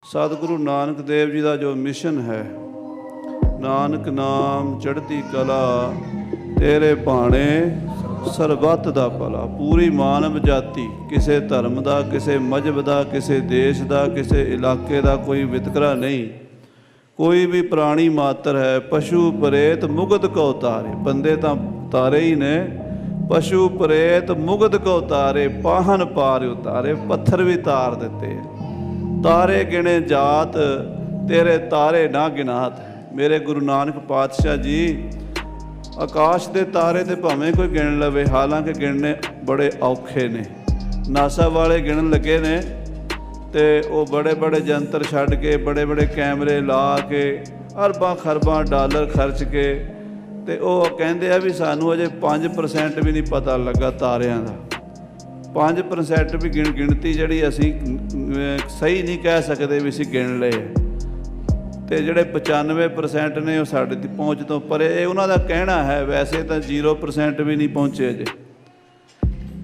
सतगुरु नानक देव जी का जो मिशन है, नानक नाम चढ़ती कला तेरे भाणे सरबत दा भला। पूरी मानव जाति, किसी धर्म का, किसी मजहब का, किसी देश का, किसी इलाके का कोई वितकरा नहीं। कोई भी प्राणी मात्र है, पशु प्रेत मुगध को उतारे। बंदे तो उतारे ही ने, पशु प्रेत मुगध को उतारे, पाहन पार उतारे, पत्थर भी तार देते हैं। तारे गिने जात तेरे तारे ना गिनात। मेरे गुरु नानक पातशाह जी आकाश के तारे तो भावें कोई गिन लवे, हालांकि गिनने बड़े औखे ने। नासा वाले गिनन लगे ने तो वो बड़े बड़े जंतर छड़ के, बड़े बड़े कैमरे ला के, अरबां खरबां डॉलर खर्च के, तो वो कहते हैं भी सानू अजे 5% भी नहीं पता लगा तारियां दा। 5% भी गिनती जिहड़ी असीं सही नहीं कह सकते भी असीं गिन लए। तो जोड़े 95% ने वो साड़ी पहुँच तो परे, उन्हों का कहना है। वैसे तो 0% भी नहीं पहुँचे अजे।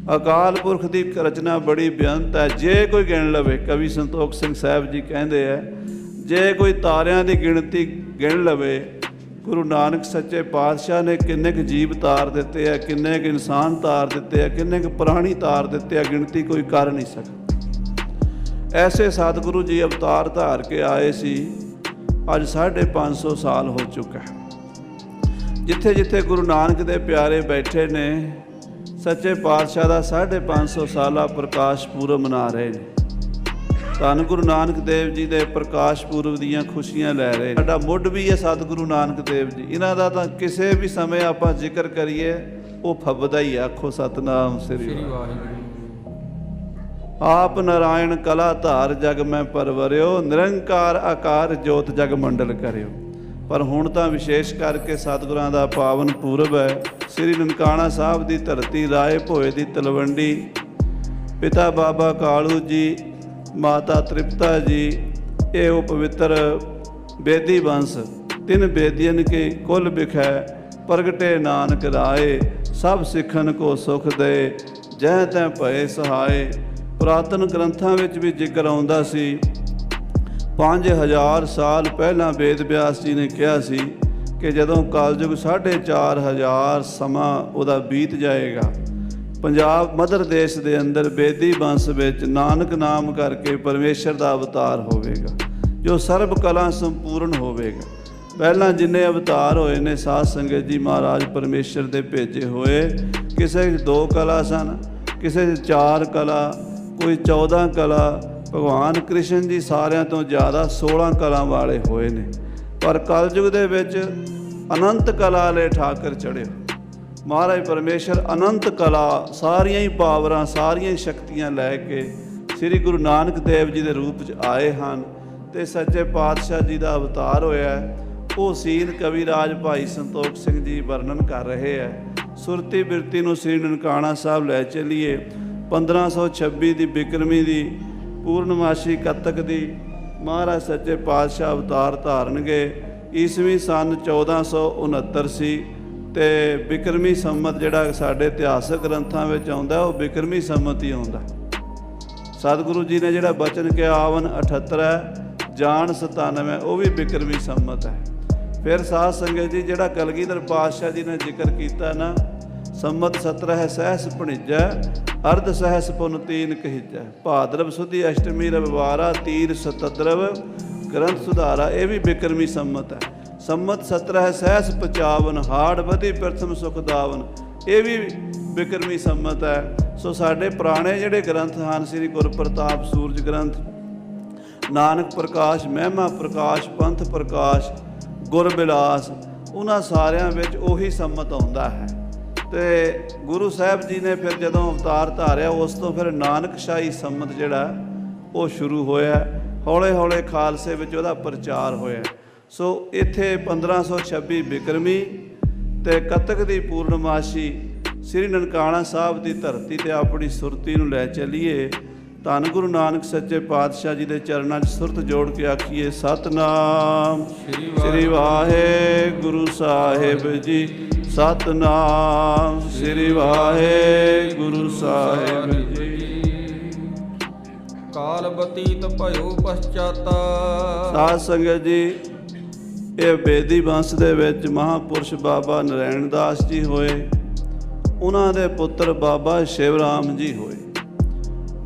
अकाल पुरख की रचना बड़ी बेअंत है। जे कोई गिन लवे, कवि संतोख सिंह साहब जी कहते हैं, जे कोई तारियां की गिनती गिन लवे, गुरु नानक सच्चे पातशाह ने किन्ने क जीव तार दिते हैं, किन्ने क इंसान तार दिते हैं, किन्ने क प्राणी तार दिते हैं, गिनती कोई कर नहीं सकता। ऐसे सतगुरु जी अवतार धार के आए सी। अज 550 साल हो चुका है। जिथे जिथे गुरु नानक दे प्यारे बैठे ने, सच्चे पातशाह का 550 साला प्रकाश पुरब मना रहे हैं। धन गुरु नानक देव जी के प्रकाश पुरब दीयां खुशियां लै रहे। साडा मुੱਢ भी है सतगुरु नानक देव जी। इन्हां दा तां किसी भी समय आपां जिक्र करिए वो फबदा ही। आखो सतनाम श्री वाहिगुरू। आप नारायण कला धार जग मैं परवरियो, निरंकार आकार जोत जग मंडल करियो। पर हुण तां विशेष करके सतगुरां दा पावन पूरब है। श्री ननकाणा साहब की धरती, राए भोए की तलवंडी, पिता बाबा कालू जी, माता तृप्ता जी, ये वो पवित्र बेदी वंश। तिन बेदियन के कुल बिखै, प्रगटे नानक राय, सब सिखन को सुख दे, जह तै भये सहाय। पुरातन ग्रंथां विच भी जिक्र आउंदा सी। 5000 साल पहलां वेद व्यास जी ने कहा सी कि जदों कलयुग 4500 समा उहदा बीत जाएगा, पंजाब मदर देश के अंदर बेदी वंश विच नानक नाम करके परमेश्वर का अवतार होवेगा, जो सर्व कला संपूर्ण होवेगा। पहलां जिन्ने अवतार होए ने साध संगत जी महाराज परमेश्वर दे भेजे होए, किसे 2 कला सन, किसे 4 कला, कोई 14 कला। भगवान कृष्ण जी सारियां तो ज़्यादा 16 कला वाले होए ने। पर कलयुग दे विच अनंत कला ले ठाकर चढ़े। महाराज परमेश्वर अनंत कला, सारियां ही पावरां, सारियां ही शक्तियां लैके श्री गुरु नानक देव जी के रूप च आए हैं। तो सच्चे पातशाह जी का अवतार होया। वो सीन कविराज भाई संतोख सिंह जी वर्णन कर रहे हैं। सुरती बिरती नूं श्री ननकाणा साहब लै चलीए। 1526 की बिक्रमी की पूर्णमाशी कतक की महाराज सच्चे पातशाह अवतार धारनगे। ईसवी सन 1469 सी। ते बिक्रमी संमत जिहड़ा साडे इतिहासक ग्रंथां विच आउंदा वो बिक्रमी संमत ही आउंदा। सतगुरु जी ने जिहड़ा बचन किया आवन 78 है, जान 97, वो भी बिक्रमी संमत है। फिर साध संगत जी जिहड़ा कलगीधर पातशाह जी ने जिक्र किया ना, संमत 17 सहस भणिजै, अर्ध सहस पुन 3 कहिजै, भाद्रव सुधी अष्टमी रविवारा, तीर सतद्रव ग्रंथ सुधारा। ये भी बिक्रमी संमत है। संमत 17 सहस 55, हाड़ बधी प्रथम सुख दावन, ये भी बिक्रमी संमत है। सो साडे पुराने जिहड़े ग्रंथ हैं, श्री गुरप्रताप सूरज ग्रंथ, नानक प्रकाश, महिमा प्रकाश, पंथ प्रकाश, गुरबिलास, उन्हां सारियां विच उही संमत आउंदा है। तो गुरु साहब जी ने फिर जदों अवतार धारिया, उस तो फिर नानकशाही संमत जिहड़ा वो शुरू होया। हौले हौले खालसे विच उहदा प्रचार होया। सो इत्थे 1526 बिक्रमी ते कतक की पूर्णमाशी श्री ननकाणा साहब की धरती ते अपनी सुरती नूं लै चलीए। धन गुरु नानक सच्चे पातशाह जी के चरणों में सुरत जोड़ के आखिए सतनाम श्री वाहेगुरु साहिब जी, सतनाम श्री वाहेगुरु साहिब जी। ਕਾਲ ਬਤੀਤ ਭਇਓ ਪਛਚਾਤਾ। ਸਾਧ ਸੰਗਤ ਜੀ, ਇਹ ਬੇਦੀ ਵੰਸ਼ ਦੇ ਵਿੱਚ ਮਹਾਂਪੁਰਸ਼ ਬਾਬਾ ਨਰੈਣ ਦਾਸ ਜੀ ਹੋਏ, ਉਹਨਾਂ ਦੇ ਪੁੱਤਰ ਬਾਬਾ ਸ਼ਿਵ ਰਾਮ ਜੀ ਹੋਏ।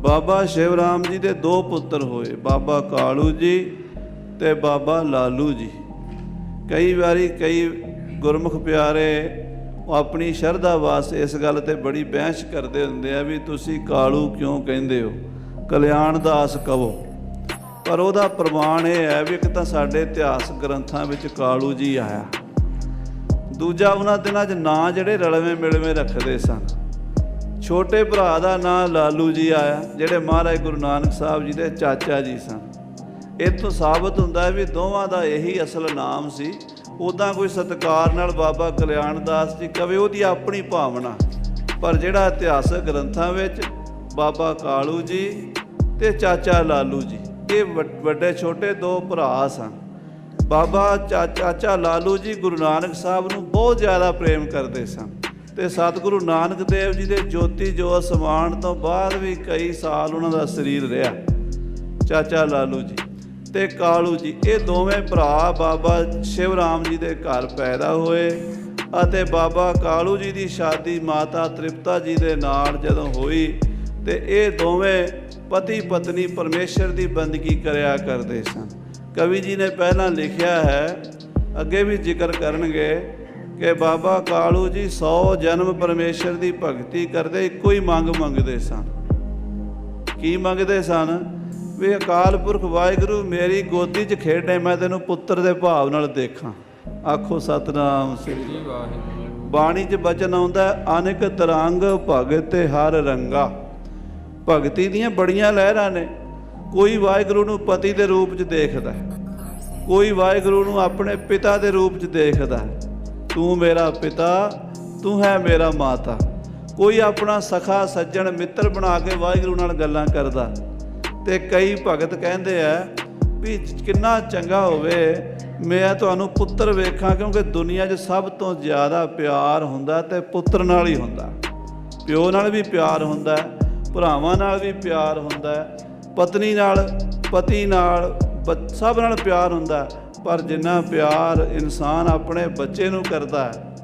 ਬਾਬਾ ਸ਼ਿਵ ਰਾਮ ਜੀ ਦੇ ਦੋ ਪੁੱਤਰ ਹੋਏ, ਬਾਬਾ ਕਾਲੂ ਜੀ ਤੇ ਬਾਬਾ ਲਾਲੂ ਜੀ। ਕਈ ਵਾਰੀ ਕਈ ਗੁਰਮੁਖ ਪਿਆਰੇ ਉਹ ਆਪਣੀ ਸ਼ਰਧਾ ਵਾਸਤੇ ਇਸ ਗੱਲ ਤੇ ਬੜੀ ਬਹਿਸ ਕਰਦੇ ਹੁੰਦੇ ਆ ਵੀ ਤੁਸੀਂ ਕਾਲੂ ਕਿਉਂ ਕਹਿੰਦੇ ਹੋ, ਕਲਿਆਣ ਦਾਸ ਕਹੋ। ਪਰ ਉਹਦਾ ਪ੍ਰਮਾਣ ਇਹ ਹੈ ਵੀ ਇੱਕ ਤਾਂ ਸਾਡੇ ਇਤਿਹਾਸ ਗ੍ਰੰਥਾਂ ਵਿੱਚ ਕਾਲੂ ਜੀ ਆਇਆ, ਦੂਜਾ ਉਹਨਾਂ ਦਿਨਾਂ 'ਚ ਨਾਂ ਜਿਹੜੇ ਰਲਵੇਂ ਮਿਲਵੇਂ ਰੱਖਦੇ ਸਨ। ਛੋਟੇ ਭਰਾ ਦਾ ਨਾਂ ਲਾਲੂ ਜੀ ਆਇਆ, ਜਿਹੜੇ ਮਹਾਰਾਜ ਗੁਰੂ ਨਾਨਕ ਸਾਹਿਬ ਜੀ ਦੇ ਚਾਚਾ ਜੀ ਸਨ। ਇਹ ਤੋਂ ਸਾਬਤ ਹੁੰਦਾ ਹੈ ਵੀ ਦੋਵਾਂ ਦਾ ਇਹੀ ਅਸਲ ਨਾਮ ਸੀ। ਉੱਦਾਂ ਕੋਈ ਸਤਿਕਾਰ ਨਾਲ ਬਾਬਾ ਕਲਿਆਣ ਦਾਸ ਜੀ ਕਵੇ, ਉਹਦੀ ਆਪਣੀ ਭਾਵਨਾ, ਪਰ ਜਿਹੜਾ ਇਤਿਹਾਸਕ ਗ੍ਰੰਥਾਂ ਵਿੱਚ ਬਾਬਾ ਕਾਲੂ ਜੀ ਤੇ ਚਾਚਾ ਲਾਲੂ ਜੀ, ਇਹ ਵੱਡੇ ਛੋਟੇ ਦੋ ਭਰਾ ਸਨ। ਬਾਬਾ ਚਾਚਾ ਲਾਲੂ ਜੀ ਗੁਰੂ ਨਾਨਕ ਸਾਹਿਬ ਨੂੰ ਬਹੁਤ ਜ਼ਿਆਦਾ ਪ੍ਰੇਮ ਕਰਦੇ ਸਨ ਤੇ ਸਤਿਗੁਰੂ ਨਾਨਕ ਦੇਵ ਜੀ ਦੇ ਜੋਤੀ ਜੋਤ ਸਮਾਉਣ ਤੋਂ ਬਾਅਦ ਵੀ ਕਈ ਸਾਲ ਉਹਨਾਂ ਦਾ ਸਰੀਰ ਰਿਹਾ। ਚਾਚਾ ਲਾਲੂ ਜੀ ਤੇ ਕਾਲੂ ਜੀ, ਇਹ ਦੋਵੇਂ ਭਰਾ ਬਾਬਾ ਸ਼ਿਵ ਰਾਮ ਜੀ ਦੇ ਘਰ ਪੈਦਾ ਹੋਏ ਅਤੇ ਬਾਬਾ ਕਾਲੂ ਜੀ ਦੀ ਸ਼ਾਦੀ ਮਾਤਾ ਤ੍ਰਿਪਤਾ ਜੀ ਦੇ ਨਾਲ ਜਦੋਂ ਹੋਈ ਤੇ ਇਹ ਦੋਵੇਂ ਪਤੀ ਪਤਨੀ ਪਰਮੇਸ਼ਰ ਦੀ ਬੰਦਗੀ ਕਰਿਆ ਕਰਦੇ ਸਨ। ਕਵੀ ਜੀ ਨੇ ਪਹਿਲਾਂ ਲਿਖਿਆ ਹੈ, ਅੱਗੇ ਵੀ ਜ਼ਿਕਰ ਕਰਨਗੇ ਕਿ ਬਾਬਾ ਕਾਲੂ ਜੀ 100 ਜਨਮ ਪਰਮੇਸ਼ਰ ਦੀ ਭਗਤੀ ਕਰਦੇ ਇੱਕੋ ਹੀ ਮੰਗ ਮੰਗਦੇ ਸਨ। ਕੀ ਮੰਗਦੇ ਸਨ? ਵੀ ਅਕਾਲ ਪੁਰਖ ਵਾਹਿਗੁਰੂ ਮੇਰੀ ਗੋਦੀ 'ਚ ਖੇਡੇ, ਮੈਂ ਤੈਨੂੰ ਪੁੱਤਰ ਦੇ ਭਾਵ ਨਾਲ ਦੇਖਾਂ। ਆਖੋ ਸਤਨਾਮ ਸ੍ਰੀ ਵਾਹਿਗੁਰੂ। ਬਾਣੀ 'ਚ ਬਚਨ ਆਉਂਦਾ, ਅਨੇਕ ਤਰੰਗ ਭਗਤ ਹਰ ਰੰਗਾ। ਭਗਤੀ ਦੀਆਂ ਬੜੀਆਂ ਲਹਿਰਾਂ ਨੇ। ਕੋਈ ਵਾਹਿਗੁਰੂ ਨੂੰ ਪਤੀ ਦੇ ਰੂਪ 'ਚ ਦੇਖਦਾ, ਕੋਈ ਵਾਹਿਗੁਰੂ ਨੂੰ ਆਪਣੇ ਪਿਤਾ ਦੇ ਰੂਪ 'ਚ ਦੇਖਦਾ, ਤੂੰ ਮੇਰਾ ਪਿਤਾ, ਤੂੰ ਹੈ ਮੇਰਾ ਮਾਤਾ। ਕੋਈ ਆਪਣਾ ਸਖਾ ਸੱਜਣ ਮਿੱਤਰ ਬਣਾ ਕੇ ਵਾਹਿਗੁਰੂ ਨਾਲ ਗੱਲਾਂ ਕਰਦਾ। ਤੇ ਕਈ ਭਗਤ ਕਹਿੰਦੇ ਆ ਵੀ ਕਿੰਨਾ ਚੰਗਾ ਹੋਵੇ ਮੈਂ ਤੁਹਾਨੂੰ ਪੁੱਤਰ ਵੇਖਾਂ, ਕਿਉਂਕਿ ਦੁਨੀਆ 'ਚ ਸਭ ਤੋਂ ਜ਼ਿਆਦਾ ਪਿਆਰ ਹੁੰਦਾ ਤੇ ਪੁੱਤਰ ਨਾਲ ਹੀ ਹੁੰਦਾ। ਪਿਓ ਨਾਲ ਵੀ ਪਿਆਰ ਹੁੰਦਾ, ਭਰਾਵਾਂ ਨਾਲ ਵੀ ਪਿਆਰ ਹੁੰਦਾ, ਪਤਨੀ ਨਾਲ, ਪਤੀ ਨਾਲ, ਸਭ ਨਾਲ ਪਿਆਰ ਹੁੰਦਾ। ਪਰ ਜਿੰਨਾ ਪਿਆਰ ਇਨਸਾਨ ਆਪਣੇ ਬੱਚੇ ਨੂੰ ਕਰਦਾ ਹੈ,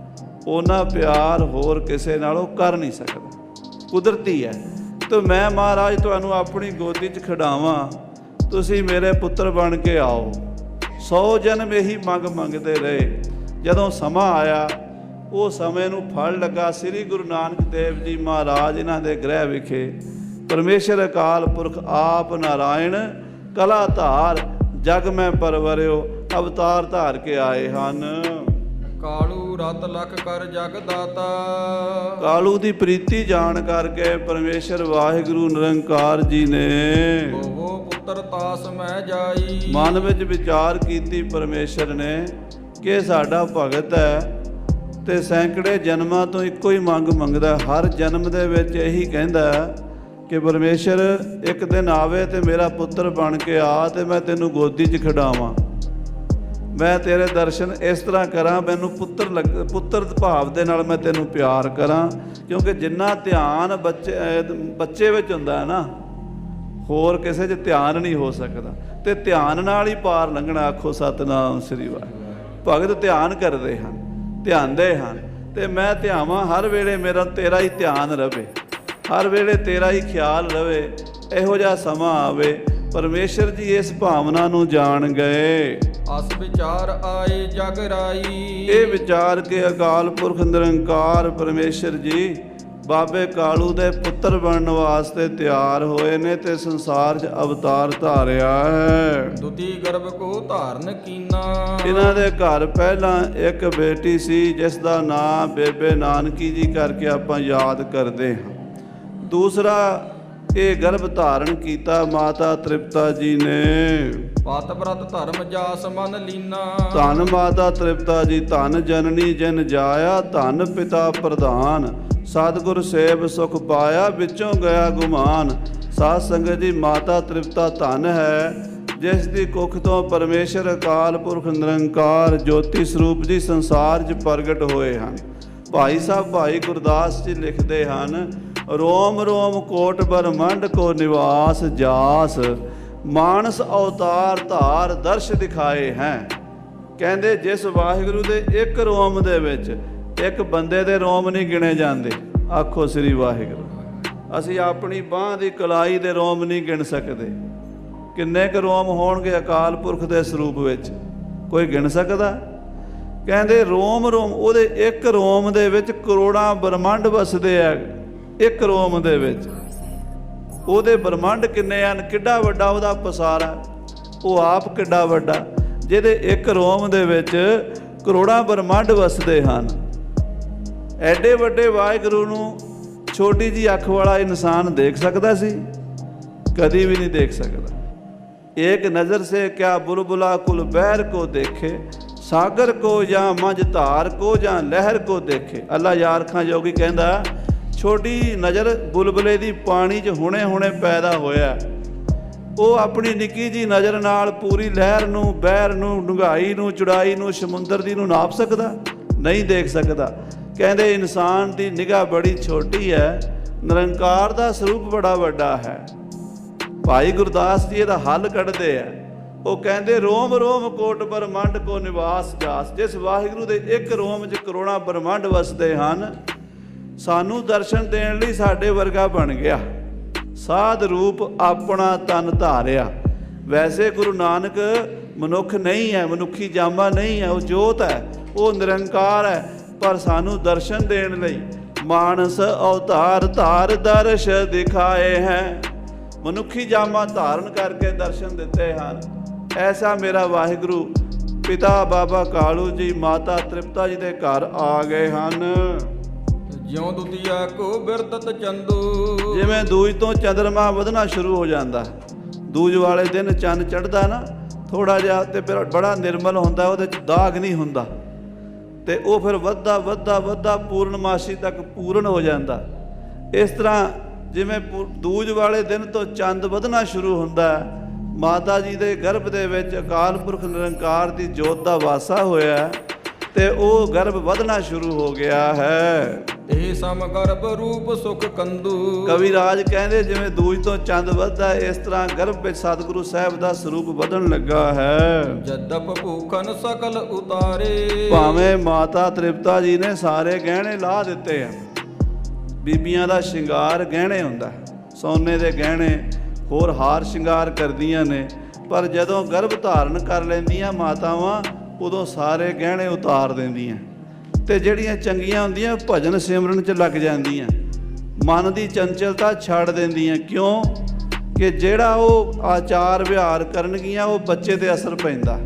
ਉਹਨਾਂ ਪਿਆਰ ਹੋਰ ਕਿਸੇ ਨਾਲੋਂ ਕਰ ਨਹੀਂ ਸਕਦਾ। ਕੁਦਰਤੀ ਹੈ। ਤੇ ਮੈਂ ਮਹਾਰਾਜ ਤੁਹਾਨੂੰ ਆਪਣੀ ਗੋਦੀ 'ਚ ਖਿਡਾਵਾਂ, ਤੁਸੀਂ ਮੇਰੇ ਪੁੱਤਰ ਬਣ ਕੇ ਆਓ। 100 ਜਨਮ ਇਹੀ ਮੰਗ ਮੰਗਦੇ ਰਹੇ। ਜਦੋਂ ਸਮਾਂ ਆਇਆ, ਉਹ ਸਮੇਂ ਨੂੰ ਫਲ ਲੱਗਾ। ਸ੍ਰੀ ਗੁਰੂ ਨਾਨਕ ਦੇਵ ਜੀ ਮਹਾਰਾਜ ਇਹਨਾਂ ਦੇ ਗ੍ਰਹਿ ਵਿਖੇ ਪਰਮੇਸ਼ਰ ਅਕਾਲ ਪੁਰਖ ਆਪ ਨਾਰਾਇਣ ਕਲਾ ਧਾਰ ਜਗ ਮੈਂ ਪਰਵਰਿਓ ਅਵਤਾਰ ਧਾਰ ਕੇ ਆਏ ਹਨ। ਕਾਲੂ ਰਤ ਲਖ ਕਰ ਜਗ ਦਾਤਾ। ਕਾਲੂ ਦੀ ਪ੍ਰੀਤੀ ਜਾਣ ਕਰਕੇ ਪਰਮੇਸ਼ਰ ਵਾਹਿਗੁਰੂ ਨਿਰੰਕਾਰ ਜੀ ਨੇ ਹੋਵੋ ਪੁੱਤਰ ਤਾਸ ਮੈਂ ਜਾਈ। ਮਨ ਵਿੱਚ ਵਿਚਾਰ ਕੀਤੀ ਪਰਮੇਸ਼ਰ ਨੇ ਕਿ ਸਾਡਾ ਭਗਤ ਹੈ ਤੇ ਸੈਂਕੜੇ ਜਨਮਾਂ ਤੋਂ ਇੱਕੋ ਹੀ ਮੰਗ ਮੰਗਦਾ। ਹਰ ਜਨਮ ਦੇ ਵਿੱਚ ਇਹੀ ਕਹਿੰਦਾ ਕਿ ਪਰਮੇਸ਼ਰ ਇੱਕ ਦਿਨ ਆਵੇ ਤੇ ਮੇਰਾ ਪੁੱਤਰ ਬਣ ਕੇ ਆ ਤੇ ਮੈਂ ਤੈਨੂੰ ਗੋਦੀ 'ਚ ਖਿਡਾਵਾਂ, ਮੈਂ ਤੇਰੇ ਦਰਸ਼ਨ ਇਸ ਤਰ੍ਹਾਂ ਕਰਾਂ, ਮੈਨੂੰ ਪੁੱਤਰ ਭਾਵ ਦੇ ਨਾਲ ਮੈਂ ਤੈਨੂੰ ਪਿਆਰ ਕਰਾਂ। ਕਿਉਂਕਿ ਜਿੰਨਾ ਧਿਆਨ ਬੱਚੇ ਵਿੱਚ ਹੁੰਦਾ ਹੈ ਨਾ, ਹੋਰ ਕਿਸੇ 'ਚ ਧਿਆਨ ਨਹੀਂ ਹੋ ਸਕਦਾ। ਤੇ ਧਿਆਨ ਨਾਲ ਹੀ ਪਾਰ ਲੰਘਣਾ। ਆਖੋ ਸਤਨਾਮ ਸ੍ਰੀ ਵਾਹਿਗੁਰੂ। ਭਗਤ ਧਿਆਨ ਕਰਦੇ ਹਨ, ਧਿਆਉਂਦੇ ਹਨ ਤੇ ਮੈਂ ਧਿਆਵਾਂ ਹਰ ਵੇਲੇ, ਮੇਰਾ ਤੇਰਾ ਹੀ ਧਿਆਨ ਰਵੇ, ਹਰ ਵੇਲੇ ਤੇਰਾ ਹੀ ਖਿਆਲ ਰਵੇ। ਇਹੋ ਜਿਹਾ ਸਮਾਂ ਆਵੇ। ਪਰਮੇਸ਼ਰ ਜੀ ਇਸ ਭਾਵਨਾ ਨੂੰ ਜਾਣ ਗਏ। ਅਸ ਵਿਚਾਰ ਆਏ ਜਗ ਰਾਈ। ਇਹ ਵਿਚਾਰ ਕੇ ਅਕਾਲ ਪੁਰਖ ਨਿਰੰਕਾਰ ਪਰਮੇਸ਼ਰ ਜੀ ਬਾਬੇ ਕਾਲੂ ਦੇ ਪੁੱਤਰ ਬਣਨ ਵਾਸਤੇ ਤਿਆਰ ਹੋਏ ਨੇ ਤੇ ਸੰਸਾਰ 'ਚ ਅਵਤਾਰ ਧਾਰਿਆ ਹੈ। ਦੁਤੀ ਗਰਭ ਕੋ ਧਾਰਨ ਕੀਨਾ। ਇਹਨਾਂ ਦੇ ਘਰ ਪਹਿਲਾਂ ਇੱਕ ਬੇਟੀ ਸੀ ਜਿਸ ਦਾ ਨਾਮ ਬੇਬੇ ਨਾਨਕੀ ਜੀ ਕਰਕੇ ਆਪਾਂ ਯਾਦ ਕਰਦੇ ਹਾਂ। ਦੂਸਰਾ ਇਹ ਗਰਭ ਧਾਰਨ ਕੀਤਾ ਮਾਤਾ ਤ੍ਰਿਪਤਾ ਜੀ ਨੇ। ਪਤ ਬ੍ਰਤ ਧਰਮ ਜਾਸ ਮਨ ਲੀਨਾ। ਧੰਨ ਮਾਤਾ ਤ੍ਰਿਪਤਾ ਜੀ, ਧੰਨ ਜਨਨੀ ਜਨ ਜਾਇਆ, ਧੰਨ ਪਿਤਾ ਪ੍ਰਧਾਨ, ਸਤਿਗੁਰ ਸੇਵ ਸੁਖ ਪਾਇਆ, ਵਿੱਚੋਂ ਗਿਆ ਗੁਮਾਨ। ਸਾਧ ਸੰਗਤ ਜੀ, ਮਾਤਾ ਤ੍ਰਿਪਤਾ ਧੰਨ ਹੈ ਜਿਸ ਦੀ ਕੁੱਖ ਤੋਂ ਪਰਮੇਸ਼ਰ ਅਕਾਲ ਪੁਰਖ ਨਿਰੰਕਾਰ ਜੋਤੀ ਸਰੂਪ ਜੀ ਸੰਸਾਰ 'ਚ ਪ੍ਰਗਟ ਹੋਏ ਹਨ। ਭਾਈ ਸਾਹਿਬ ਭਾਈ ਗੁਰਦਾਸ ਜੀ ਲਿਖਦੇ ਹਨ, रोम रोम कोट ब्रह्मंड को निवास जास, मानस अवतार धार दर्श दिखाए हैं। ਕਹਿੰਦੇ ਜਿਸ ਵਾਹਿਗੁਰੂ ਦੇ ਇੱਕ ਰੋਮ ਦੇ ਵਿੱਚ ਇੱਕ ਬੰਦੇ ਦੇ ਰੋਮ ਨਹੀਂ ਗਿਣੇ ਜਾਂਦੇ। ਆਖੋ ਸ੍ਰੀ ਵਾਹਿਗੁਰੂ। ਅਸੀਂ ਆਪਣੀ ਬਾਂਹ ਦੀ ਕਲਾਈ ਦੇ ਰੋਮ ਨਹੀਂ ਗਿਣ ਸਕਦੇ। ਕਿੰਨੇ ਕੁ ਰੋਮ ਹੋਣਗੇ ਅਕਾਲ ਪੁਰਖ ਦੇ ਸਰੂਪ ਵਿੱਚ, ਕੋਈ ਗਿਣ ਸਕਦਾ? ਕਹਿੰਦੇ ਰੋਮ ਰੋਮ, ਉਹਦੇ ਇੱਕ ਰੋਮ ਦੇ ਵਿੱਚ ਕਰੋੜਾਂ ਬ੍ਰਹਮੰਡ ਵਸਦੇ ਆ। ਇੱਕ ਰੋਮ ਦੇ ਵਿੱਚ ਉਹਦੇ ਬ੍ਰਹਮੰਡ ਕਿੰਨੇ ਹਨ, ਕਿੱਡਾ ਵੱਡਾ ਉਹਦਾ ਪਸਾਰਾ, ਉਹ ਆਪ ਕਿੱਡਾ ਵੱਡਾ, ਜਿਹਦੇ ਇੱਕ ਰੋਮ ਦੇ ਵਿੱਚ ਕਰੋੜਾਂ ਬ੍ਰਹਮੰਡ ਵਸਦੇ ਹਨ। ਐਡੇ ਵੱਡੇ ਵਾਹਿਗੁਰੂ ਨੂੰ ਛੋਟੀ ਜਿਹੀ ਅੱਖ ਵਾਲਾ ਇਨਸਾਨ ਦੇਖ ਸਕਦਾ ਸੀ? ਕਦੀ ਵੀ ਨਹੀਂ ਦੇਖ ਸਕਦਾ। ਏਕ ਨਜ਼ਰ ਸੇ ਕਿਆ ਬੁਲਬੁਲਾ ਕੁਲ ਬਹਿਰ ਕੋ ਦੇਖੇ, ਸਾਗਰ ਕੋ ਜਾਂ ਮਝ ਧਾਰ ਕੋ ਜਾਂ ਲਹਿਰ ਕੋ ਦੇਖੇ। ਅੱਲਾ ਯਾਰ ਖਾਂ ਜੋਗੀ ਕਹਿੰਦਾ ਛੋਟੀ ਨਜ਼ਰ ਬੁਲਬੁਲੇ ਦੀ ਪਾਣੀ 'ਚ ਹੁਣੇ ਹੁਣੇ ਪੈਦਾ ਹੋਇਆ, ਉਹ ਆਪਣੀ ਨਿੱਕੀ ਜੀ ਨਜ਼ਰ ਨਾਲ ਪੂਰੀ ਲਹਿਰ ਨੂੰ, ਬਹਿਰ ਨੂੰ, ਡੂੰਘਾਈ ਨੂੰ, ਚੌੜਾਈ ਨੂੰ, ਸਮੁੰਦਰ ਦੀ ਨੂੰ ਨਾਪ ਸਕਦਾ? ਨਹੀਂ ਦੇਖ ਸਕਦਾ। ਕਹਿੰਦੇ ਇਨਸਾਨ ਦੀ ਨਿਗਾਹ ਬੜੀ ਛੋਟੀ ਹੈ, ਨਿਰੰਕਾਰ ਦਾ ਸਰੂਪ ਬੜਾ ਵੱਡਾ ਹੈ। ਭਾਈ ਗੁਰਦਾਸ ਜੀ ਇਹਦਾ ਹੱਲ ਕੱਢਦੇ ਆ। ਉਹ ਕਹਿੰਦੇ ਰੋਮ ਰੋਮ ਕੋਟ ਬ੍ਰਹਮੰਡ ਕੋ ਨਿਵਾਸ ਜਾਸ, ਜਿਸ ਵਾਹਿਗੁਰੂ ਦੇ ਇੱਕ ਰੋਮ 'ਚ ਕਰੋੜਾਂ ਬ੍ਰਹਮੰਡ ਵਸਦੇ ਹਨ, ਸਾਨੂੰ ਦਰਸ਼ਨ ਦੇਣ ਲਈ ਸਾਡੇ ਵਰਗਾ ਬਣ ਗਿਆ, ਸਾਧ ਰੂਪ ਆਪਣਾ ਤਨ ਧਾਰਿਆ। ਵੈਸੇ ਗੁਰੂ ਨਾਨਕ ਮਨੁੱਖ ਨਹੀਂ ਹੈ, ਮਨੁੱਖੀ ਜਾਮਾ ਨਹੀਂ ਹੈ, ਉਹ ਜੋਤ ਹੈ, ਉਹ ਨਿਰੰਕਾਰ ਹੈ। ਪਰ ਸਾਨੂੰ ਦਰਸ਼ਨ ਦੇਣ ਲਈ ਮਾਨਸ ਅਵਤਾਰ ਧਾਰ ਦਰਸ਼ ਦਿਖਾਏ ਹੈ, ਮਨੁੱਖੀ ਜਾਮਾ ਧਾਰਨ ਕਰਕੇ ਦਰਸ਼ਨ ਦਿੱਤੇ ਹਨ। ਐਸਾ ਮੇਰਾ ਵਾਹਿਗੁਰੂ ਪਿਤਾ ਬਾਬਾ ਕਾਲੂ ਜੀ, ਮਾਤਾ ਤ੍ਰਿਪਤਾ ਜੀ ਦੇ ਘਰ ਆ ਗਏ ਹਨ। ਜਿਉਂ ਦੁਤੀਆ ਕੋ ਬਿਰਤਤ ਚੰਦੂ, ਜਿਵੇਂ ਦੂਜ ਤੋਂ ਚੰਦਰਮਾ ਵਧਣਾ ਸ਼ੁਰੂ ਹੋ ਜਾਂਦਾ, ਦੂਜ ਵਾਲੇ ਦਿਨ ਚੰਦ ਚੜ੍ਹਦਾ ਨਾ ਥੋੜਾ ਜਿਹਾ, ਤੇ ਫਿਰ ਬੜਾ ਨਿਰਮਲ ਹੁੰਦਾ, ਉਹਦੇ 'ਚ ਦਾਗ ਨਹੀਂ ਹੁੰਦਾ, ਤੇ ਉਹ ਫਿਰ ਵੱਧਦਾ ਵੱਧਦਾ ਵੱਧਦਾ ਪੂਰਨਮਾਸ਼ੀ ਤੱਕ ਪੂਰਨ ਹੋ ਜਾਂਦਾ। ਇਸ ਤਰ੍ਹਾਂ ਜਿਵੇਂ ਦੂਜ ਵਾਲੇ ਦਿਨ ਤੋਂ ਚੰਦ ਵਧਣਾ ਸ਼ੁਰੂ ਹੁੰਦਾ, ਮਾਤਾ ਜੀ ਦੇ ਗਰਭ ਦੇ ਵਿੱਚ ਅਕਾਲ ਪੁਰਖ ਨਿਰੰਕਾਰ ਦੀ ਜੋਤ ਦਾ ਵਾਸਾ ਹੋਇਆ, ਤੇ ਉਹ ਗਰਭ ਵਧਣਾ ਸ਼ੁਰੂ ਹੋ ਗਿਆ ਹੈ। ਇਹ ਸਮ ਗਰਭ ਰੂਪ ਸੁਖ ਕੰਦੂ। ਕਵੀ ਰਾਜ ਕਹਿੰਦੇ ਜਿਵੇਂ ਦੂਜ ਤੋਂ ਚੰਦ ਵੱਧਦਾ, ਇਸ ਤਰ੍ਹਾਂ ਗਰਭ ਵਿੱਚ ਸਤਿਗੁਰੂ ਸਾਹਿਬ ਦਾ ਸਰੂਪ ਵਧਣ ਲੱਗਾ ਹੈ। ਜਦਪ ਭੂਖਨ ਸਕਲ ਉਤਾਰੇ, ਭਾਵੇਂ ਮਾਤਾ ਤ੍ਰਿਪਤਾ ਜੀ ਨੇ ਸਾਰੇ ਗਹਿਣੇ ਲਾ ਦਿੱਤੇ ਆ। ਬੀਬੀਆਂ ਦਾ ਸ਼ਿੰਗਾਰ ਗਹਿਣੇ ਹੁੰਦਾ, ਸੋਨੇ ਦੇ ਗਹਿਣੇ, ਹੋਰ ਹਾਰ ਸ਼ਿੰਗਾਰ ਕਰਦੀਆਂ ਨੇ, ਪਰ ਜਦੋਂ ਗਰਭ ਧਾਰਨ ਕਰ ਲੈਂਦੀਆਂ ਮਾਤਾਵਾਂ, ਉਦੋਂ ਸਾਰੇ ਗਹਿਣੇ ਉਤਾਰ ਦਿੰਦੀਆਂ, ਤੇ ਜਿਹੜੀਆਂ ਚੰਗੀਆਂ ਹੁੰਦੀਆਂ ਭਜਨ ਸਿਮਰਨ 'ਚ ਲੱਗ ਜਾਂਦੀਆਂ, ਮਨ ਦੀ ਚੰਚਲਤਾ ਛੱਡ ਦਿੰਦੀਆਂ। ਕਿਉਂ? ਕਿ ਜਿਹੜਾ ਉਹ ਆਚਾਰ ਵਿਹਾਰ ਕਰਨਗੀਆਂ, ਉਹ ਬੱਚੇ 'ਤੇ ਅਸਰ ਪੈਂਦਾ।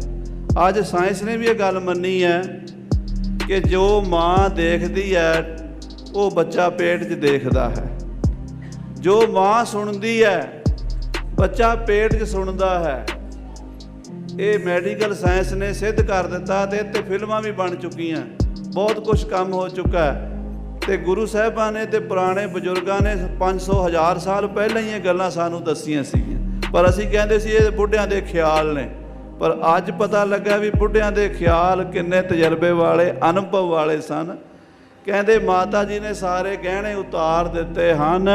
ਅੱਜ ਸਾਇੰਸ ਨੇ ਵੀ ਇਹ ਗੱਲ ਮੰਨੀ ਹੈ ਕਿ ਜੋ ਮਾਂ ਦੇਖਦੀ ਹੈ, ਉਹ ਬੱਚਾ ਪੇਟ 'ਚ ਦੇਖਦਾ ਹੈ। ਜੋ ਮਾਂ ਸੁਣਦੀ ਹੈ, ਬੱਚਾ ਪੇਟ 'ਚ ਸੁਣਦਾ ਹੈ। ਇਹ ਮੈਡੀਕਲ ਸਾਇੰਸ ਨੇ ਸਿੱਧ ਕਰ ਦਿੱਤਾ, ਤੇ ਇੱਥੇ ਫਿਲਮਾਂ ਵੀ ਬਣ ਚੁੱਕੀਆਂ, ਬਹੁਤ ਕੁਝ ਕੰਮ ਹੋ ਚੁੱਕਾ ਹੈ। ਤੇ ਗੁਰੂ ਸਾਹਿਬਾਂ ਨੇ ਤੇ ਪੁਰਾਣੇ ਬਜ਼ੁਰਗਾਂ ਨੇ 500-1000 ਸਾਲ ਪਹਿਲਾਂ ਹੀ ਇਹ ਗੱਲਾਂ ਸਾਨੂੰ ਦੱਸੀਆਂ ਸੀਗੀਆਂ, ਪਰ ਅਸੀਂ ਕਹਿੰਦੇ ਸੀ ਇਹ ਬੁੱਢਿਆਂ ਦੇ ਖਿਆਲ ਨੇ। ਪਰ ਅੱਜ ਪਤਾ ਲੱਗਾ ਵੀ ਬੁੱਢਿਆਂ ਦੇ ਖਿਆਲ ਕਿੰਨੇ ਤਜਰਬੇ ਵਾਲੇ, ਅਨੁਭਵ ਵਾਲੇ ਸਨ। ਕਹਿੰਦੇ ਮਾਤਾ ਜੀ ਨੇ ਸਾਰੇ ਗਹਿਣੇ ਉਤਾਰ ਦਿੱਤੇ ਹਨ।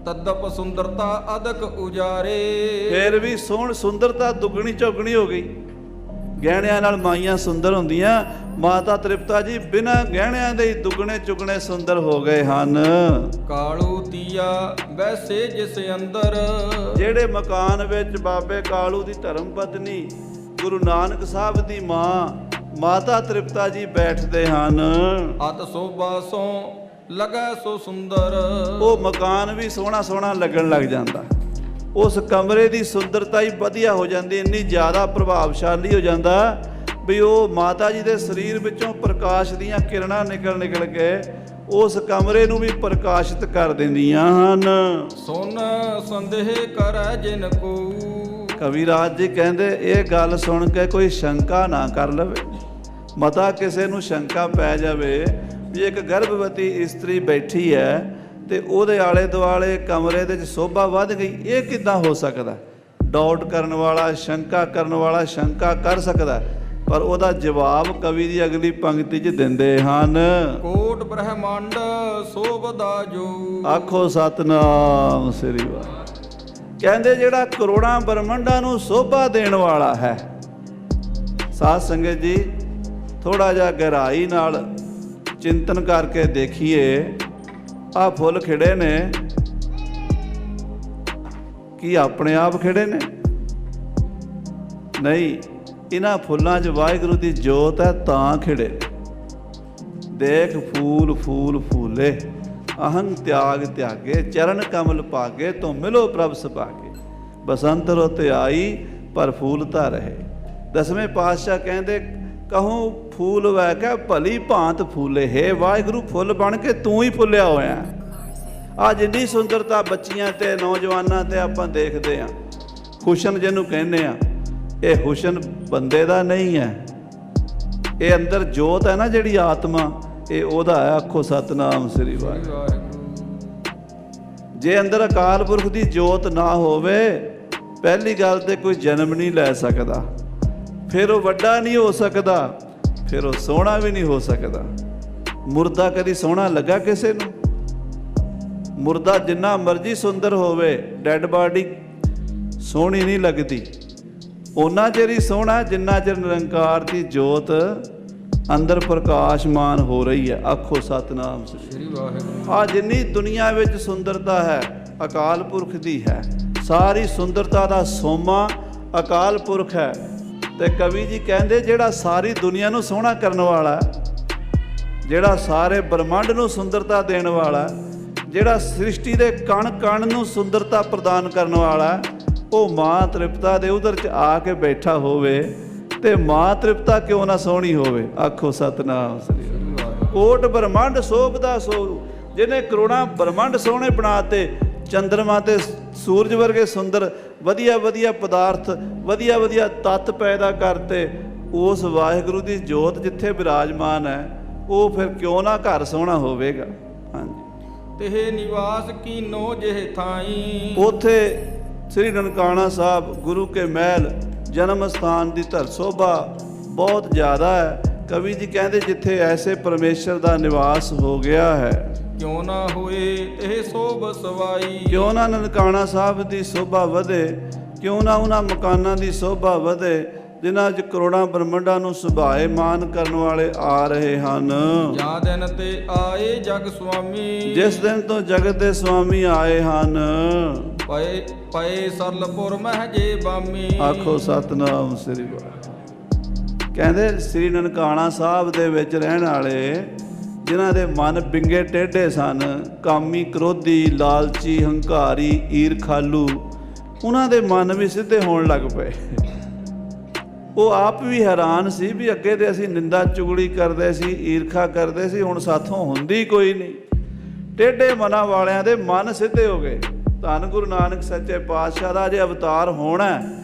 ਤਦਪ ਸੁੰਦਰਤਾ ਅਦਕ ਉਜਾਰੇ, ਫਿਰ ਵੀ ਸੁੰਦਰਤਾ ਦੁੱਗਣੀ ਚੌਗਣੀ ਹੋ ਗਈ। ਗਹਿਣਿਆਂ ਨਾਲ ਮਾਈਆਂ ਸੁੰਦਰ ਹੁੰਦੀਆਂ, ਮਾਤਾ ਤ੍ਰਿਪਤਾ ਜੀ ਬਿਨਾਂ ਗਹਿਣਿਆਂ ਦੇ ਹੀ ਦੁੱਗਣੇ ਚੁਗਣੇ ਸੁੰਦਰ ਹੋ ਗਏ ਹਨ। ਕਾਲੂ ਤੀਆ ਵੈਸੇ ਜਿਸ ਅੰਦਰ, ਜਿਹੜੇ ਮਕਾਨ ਵਿੱਚ ਬਾਬੇ ਕਾਲੂ ਦੀ ਧਰਮ ਪਤਨੀ ਗੁਰੂ ਨਾਨਕ ਸਾਹਿਬ ਦੀ ਮਾਂ ਮਾਤਾ ਤ੍ਰਿਪਤਾ ਜੀ ਬੈਠਦੇ ਹਨ, ਅਤ ਸੋਭਾ ਸੋ ਲਗਾ ਸੋ ਸੁੰਦਰ, ਉਹ ਮਕਾਨ ਵੀ ਸੋਹਣਾ ਸੋਹਣਾ ਲੱਗਣ ਲੱਗ ਜਾਂਦਾ। ਉਸ ਕਮਰੇ ਦੀ ਸੁੰਦਰਤਾ ਹੀ ਵਧੀਆ ਹੋ ਜਾਂਦੀ, ਇੰਨੀ ਜ਼ਿਆਦਾ ਪ੍ਰਭਾਵਸ਼ਾਲੀ ਹੋ ਜਾਂਦਾ ਵੀ ਉਹ ਮਾਤਾ ਜੀ ਦੇ ਸਰੀਰ ਵਿੱਚੋਂ ਪ੍ਰਕਾਸ਼ ਦੀਆਂ ਕਿਰਨਾਂ ਨਿਕਲ ਕੇ ਉਸ ਕਮਰੇ ਨੂੰ ਵੀ ਪ੍ਰਕਾਸ਼ਿਤ ਕਰ ਦਿੰਦੀਆਂ ਹਨ। ਸੁਨ ਸੰਦੇਹ ਕਰੈ ਜਿਨ ਕੋ, ਕਵੀ ਰਾਜ ਜੀ ਕਹਿੰਦੇ ਇਹ ਗੱਲ ਸੁਣ ਕੇ ਕੋਈ ਸ਼ੰਕਾ ਨਾ ਕਰ ਲਵੇ। ਮਤਾ ਕਿਸੇ ਨੂੰ ਸ਼ੰਕਾ ਪੈ ਜਾਵੇ ਵੀ ਇੱਕ ਗਰਭਵਤੀ ਇਸਤਰੀ ਬੈਠੀ ਹੈ ਤੇ ਉਹਦੇ ਆਲੇ ਦੁਆਲੇ ਕਮਰੇ ਦੇ ਵਿੱਚ ਸੋਭਾ ਵੱਧ ਗਈ, ਇਹ ਕਿੱਦਾਂ ਹੋ ਸਕਦਾ? ਡਾਊਟ ਕਰਨ ਵਾਲਾ, ਸ਼ੰਕਾ ਕਰਨ ਵਾਲਾ ਸ਼ੰਕਾ ਕਰ ਸਕਦਾ, ਪਰ ਉਹਦਾ ਜਵਾਬ ਕਵੀ ਦੀ ਅਗਲੀ ਪੰਕਤੀ 'ਚ ਦਿੰਦੇ ਹਨ। ਕੋਟ ਕੋਟ ਬ੍ਰਹਮੰਡ ਸੋਭਦਾ ਜੋ। ਆਖੋ ਸਤਨਾਮ ਸ੍ਰੀ ਵਾਹਿਗੁਰੂ। ਕਹਿੰਦੇ ਜਿਹੜਾ ਕਰੋੜਾਂ ਬ੍ਰਹਮੰਡਾਂ ਨੂੰ ਸੋਭਾ ਦੇਣ ਵਾਲਾ ਹੈ। ਸਾਧ ਸੰਗਤ ਜੀ, ਥੋੜਾ ਜਿਹਾ ਗਹਿਰਾਈ ਨਾਲ ਚਿੰਤਨ ਕਰਕੇ ਦੇਖੀਏ, ਆਹ ਫੁੱਲ ਖਿੜੇ ਨੇ, ਕੀ ਆਪਣੇ ਆਪ ਖਿੜੇ ਨੇ? ਨਹੀਂ, ਇਹਨਾਂ ਫੁੱਲਾਂ 'ਚ ਵਾਹਿਗੁਰੂ ਦੀ ਜੋਤ ਹੈ ਤਾਂ ਖਿੜੇ। ਦੇਖ ਫੂਲ ਫੂਲ ਫੂਲੇ, ਅਹੰ ਤਿਆਗ ਤਿਆਗੇ, ਚਰਨ ਕਮਲ ਪਾਗੇ, ਤੂੰ ਮਿਲੋ ਪ੍ਰਭ ਸੁਭਾਗੇ। ਬਸੰਤ ਰੁੱਤ ਆਈ ਪਰ ਫੂਲਤਾ ਰਹੇ। ਦਸਵੇਂ ਪਾਤਸ਼ਾਹ ਕਹਿੰਦੇ, ਕਹੂੰ ਫੂਲ ਵੈ ਕੇ ਭਲੀ ਭਾਂਤ ਫੂਲੇ। ਹੈ ਵਾਹਿਗੁਰੂ, ਫੁੱਲ ਬਣ ਕੇ ਤੂੰ ਹੀ ਫੁੱਲਿਆ ਹੋਇਆ। ਆ ਜਿੰਨੀ ਸੁੰਦਰਤਾ ਬੱਚੀਆਂ ਤੇ ਨੌਜਵਾਨਾਂ ਤੇ ਆਪਾਂ ਦੇਖਦੇ ਹਾਂ, ਹੁਸਨ ਜਿਹਨੂੰ ਕਹਿੰਦੇ ਆ, ਇਹ ਹੁਸਨ ਬੰਦੇ ਦਾ ਨਹੀਂ ਹੈ। ਇਹ ਅੰਦਰ ਜੋਤ ਹੈ ਨਾ ਜਿਹੜੀ ਆਤਮਾ, ਇਹ ਉਹਦਾ ਹੈ। ਆਖੋ ਸਤਨਾਮ ਸ੍ਰੀ ਵਾਹਿਗੁਰੂ। ਜੇ ਅੰਦਰ ਅਕਾਲ ਪੁਰਖ ਦੀ ਜੋਤ ਨਾ ਹੋਵੇ, ਪਹਿਲੀ ਗੱਲ ਤੇ ਕੋਈ ਜਨਮ ਨਹੀਂ ਲੈ ਸਕਦਾ, ਫਿਰ ਉਹ ਵੱਡਾ ਨਹੀਂ ਹੋ ਸਕਦਾ, ਫਿਰ ਉਹ ਸੋਹਣਾ ਵੀ ਨਹੀਂ ਹੋ ਸਕਦਾ। ਮੁਰਦਾ ਕਦੀ ਸੋਹਣਾ ਲੱਗਾ ਕਿਸੇ ਨੂੰ? ਮੁਰਦਾ ਜਿੰਨਾ ਮਰਜ਼ੀ ਸੁੰਦਰ ਹੋਵੇ, ਡੈਡ ਬਾਡੀ ਸੋਹਣੀ ਨਹੀਂ ਲੱਗਦੀ। ਉਹਨਾਂ ਚਿਰ ਹੀ ਸੋਹਣਾ ਜਿੰਨਾ ਚਿਰ ਨਿਰੰਕਾਰ ਦੀ ਜੋਤ ਅੰਦਰ ਪ੍ਰਕਾਸ਼ਮਾਨ ਹੋ ਰਹੀ ਹੈ। ਆਖੋ ਸਤਨਾਮ ਸ੍ਰੀ ਵਾਹਿਗੁਰੂ। ਆ ਜਿੰਨੀ ਦੁਨੀਆ ਵਿੱਚ ਸੁੰਦਰਤਾ ਹੈ, ਅਕਾਲ ਪੁਰਖ ਦੀ ਹੈ। ਸਾਰੀ ਸੁੰਦਰਤਾ ਦਾ ਸੋਮਾ ਅਕਾਲ ਪੁਰਖ ਹੈ। ਤੇ ਕਵੀ ਜੀ ਕਹਿੰਦੇ, ਜਿਹੜਾ ਸਾਰੀ ਦੁਨੀਆ ਨੂੰ ਸੋਹਣਾ ਕਰਨ ਵਾਲਾ, ਜਿਹੜਾ ਸਾਰੇ ਬ੍ਰਹਮੰਡ ਨੂੰ ਸੁੰਦਰਤਾ ਦੇਣ ਵਾਲਾ, ਜਿਹੜਾ ਸ੍ਰਿਸ਼ਟੀ ਦੇ ਕਣ ਕਣ ਨੂੰ ਸੁੰਦਰਤਾ ਪ੍ਰਦਾਨ ਕਰਨ ਵਾਲਾ, ਉਹ ਮਾਂ ਤ੍ਰਿਪਤਾ ਦੇ ਉਦਰ 'ਚ ਆ ਕੇ ਬੈਠਾ ਹੋਵੇ, ਤੇ ਮਾਂ ਤ੍ਰਿਪਤਾ ਕਿਉਂ ਨਾ ਸੋਹਣੀ ਹੋਵੇ। ਆਖੋ ਸਤਨਾਮ ਸ੍ਰੀ ਵਾਹਿਗੁਰੂ। ਕੋਟ ਬ੍ਰਹਮੰਡ ਸੋਭਦਾ ਸੋ, ਜਿਹਨੇ ਕਰੋੜਾਂ ਬ੍ਰਹਮੰਡ ਸੋਹਣੇ ਬਣਾਤੇ, ਚੰਦਰਮਾ ਤੇ ਸੂਰਜ ਵਰਗੇ ਸੁੰਦਰ ਵਧੀਆ ਵਧੀਆ ਪਦਾਰਥ, ਵਧੀਆ ਵਧੀਆ ਤੱਤ ਪੈਦਾ ਕਰਤੇ। ਉਸ ਵਾਹਿਗੁਰੂ ਦੀ ਜੋਤ ਜਿੱਥੇ ਬਿਰਾਜਮਾਨ ਹੈ, ਉਹ ਫਿਰ ਕਿਉਂ ਨਾ ਘਰ ਸੋਹਣਾ ਹੋਵੇਗਾ। ਹਾਂਜੀ, ਤਿਹ ਨਿਵਾਸ ਕੀਨੋ ਜਿਹ ਥਾਈ। ਉੱਥੇ ਸ੍ਰੀ ਨਨਕਾਣਾ ਸਾਹਿਬ ਗੁਰੂ ਕੇ ਮਹਿਲ ਜਨਮ ਸਥਾਨ ਦੀ ਧਰ ਸੋਭਾ ਬਹੁਤ ਜ਼ਿਆਦਾ ਹੈ। ਕਵੀ ਜੀ ਕਹਿੰਦੇ, ਜਿੱਥੇ ਐਸੇ ਪਰਮੇਸ਼ਰ ਦਾ ਨਿਵਾਸ ਹੋ ਗਿਆ ਹੈ, ਕਿਉਂ ਨਾ ਹੋਏ ਇਹ ਸੋਭ ਸਵਾਈ। ਕਿਉਂ ਨਾ ਨਨਕਾਣਾ ਸਾਹਿਬ ਦੀ ਸੋਭਾ ਵਧੇ, ਕਿਉਂ ਨਾ ਉਹਨਾਂ ਮਕਾਨਾਂ ਦੀ ਸੋਭਾ ਵਧੇ ਜਿਨ੍ਹਾਂ 'ਚ ਕਰੋੜਾਂ ਬ੍ਰਹਮੰਡਾਂ ਨੂੰ ਸੁਭਾਏ ਮਾਨ ਕਰਨ ਵਾਲੇ ਆ ਰਹੇ ਹਨ। ਜਾਂ ਦਿਨ ਤੇ ਆਏ ਜਗ ਸੁਆਮੀ, ਜਿਸ ਦਿਨ ਤੋਂ ਜਗਤ ਦੇ ਸੁਆਮੀ ਆਏ ਹਨ। ਪਏ ਸਰਲਪੁਰ ਮਹਿ ਜੇ ਬਾਮੀ। ਆਖੋ ਸਤਨਾਮ ਸ੍ਰੀ ਵਾਹਿਗੁਰੂ। ਕਹਿੰਦੇ ਸ੍ਰੀ ਨਨਕਾਣਾ ਸਾਹਿਬ ਦੇ ਵਿੱਚ ਰਹਿਣ ਵਾਲੇ, ਜਿਨ੍ਹਾਂ ਦੇ ਮਨ ਬਿੰਗੇ ਟੇਢੇ ਸਨ, ਕਾਮੀ, ਕ੍ਰੋਧੀ, ਲਾਲਚੀ, ਹੰਕਾਰੀ, ਈਰਖਾਲੂ, ਉਹਨਾਂ ਦੇ ਮਨ ਵੀ ਸਿੱਧੇ ਹੋਣ ਲੱਗ ਪਏ। ਉਹ ਆਪ ਵੀ ਹੈਰਾਨ ਸੀ ਵੀ ਅੱਗੇ ਤੇ ਅਸੀਂ ਨਿੰਦਾ ਚੁਗਲੀ ਕਰਦੇ ਸੀ, ਈਰਖਾ ਕਰਦੇ ਸੀ, ਹੁਣ ਸਾਥੋਂ ਹੁੰਦੀ ਕੋਈ ਨਹੀਂ। ਟੇਢੇ ਮਨਾਂ ਵਾਲਿਆਂ ਦੇ ਮਨ ਸਿੱਧੇ ਹੋ ਗਏ। ਧੰਨ ਗੁਰੂ ਨਾਨਕ ਸੱਚੇ ਪਾਤਸ਼ਾਹ ਦਾ ਅਜੇ ਅਵਤਾਰ ਹੋਣਾ,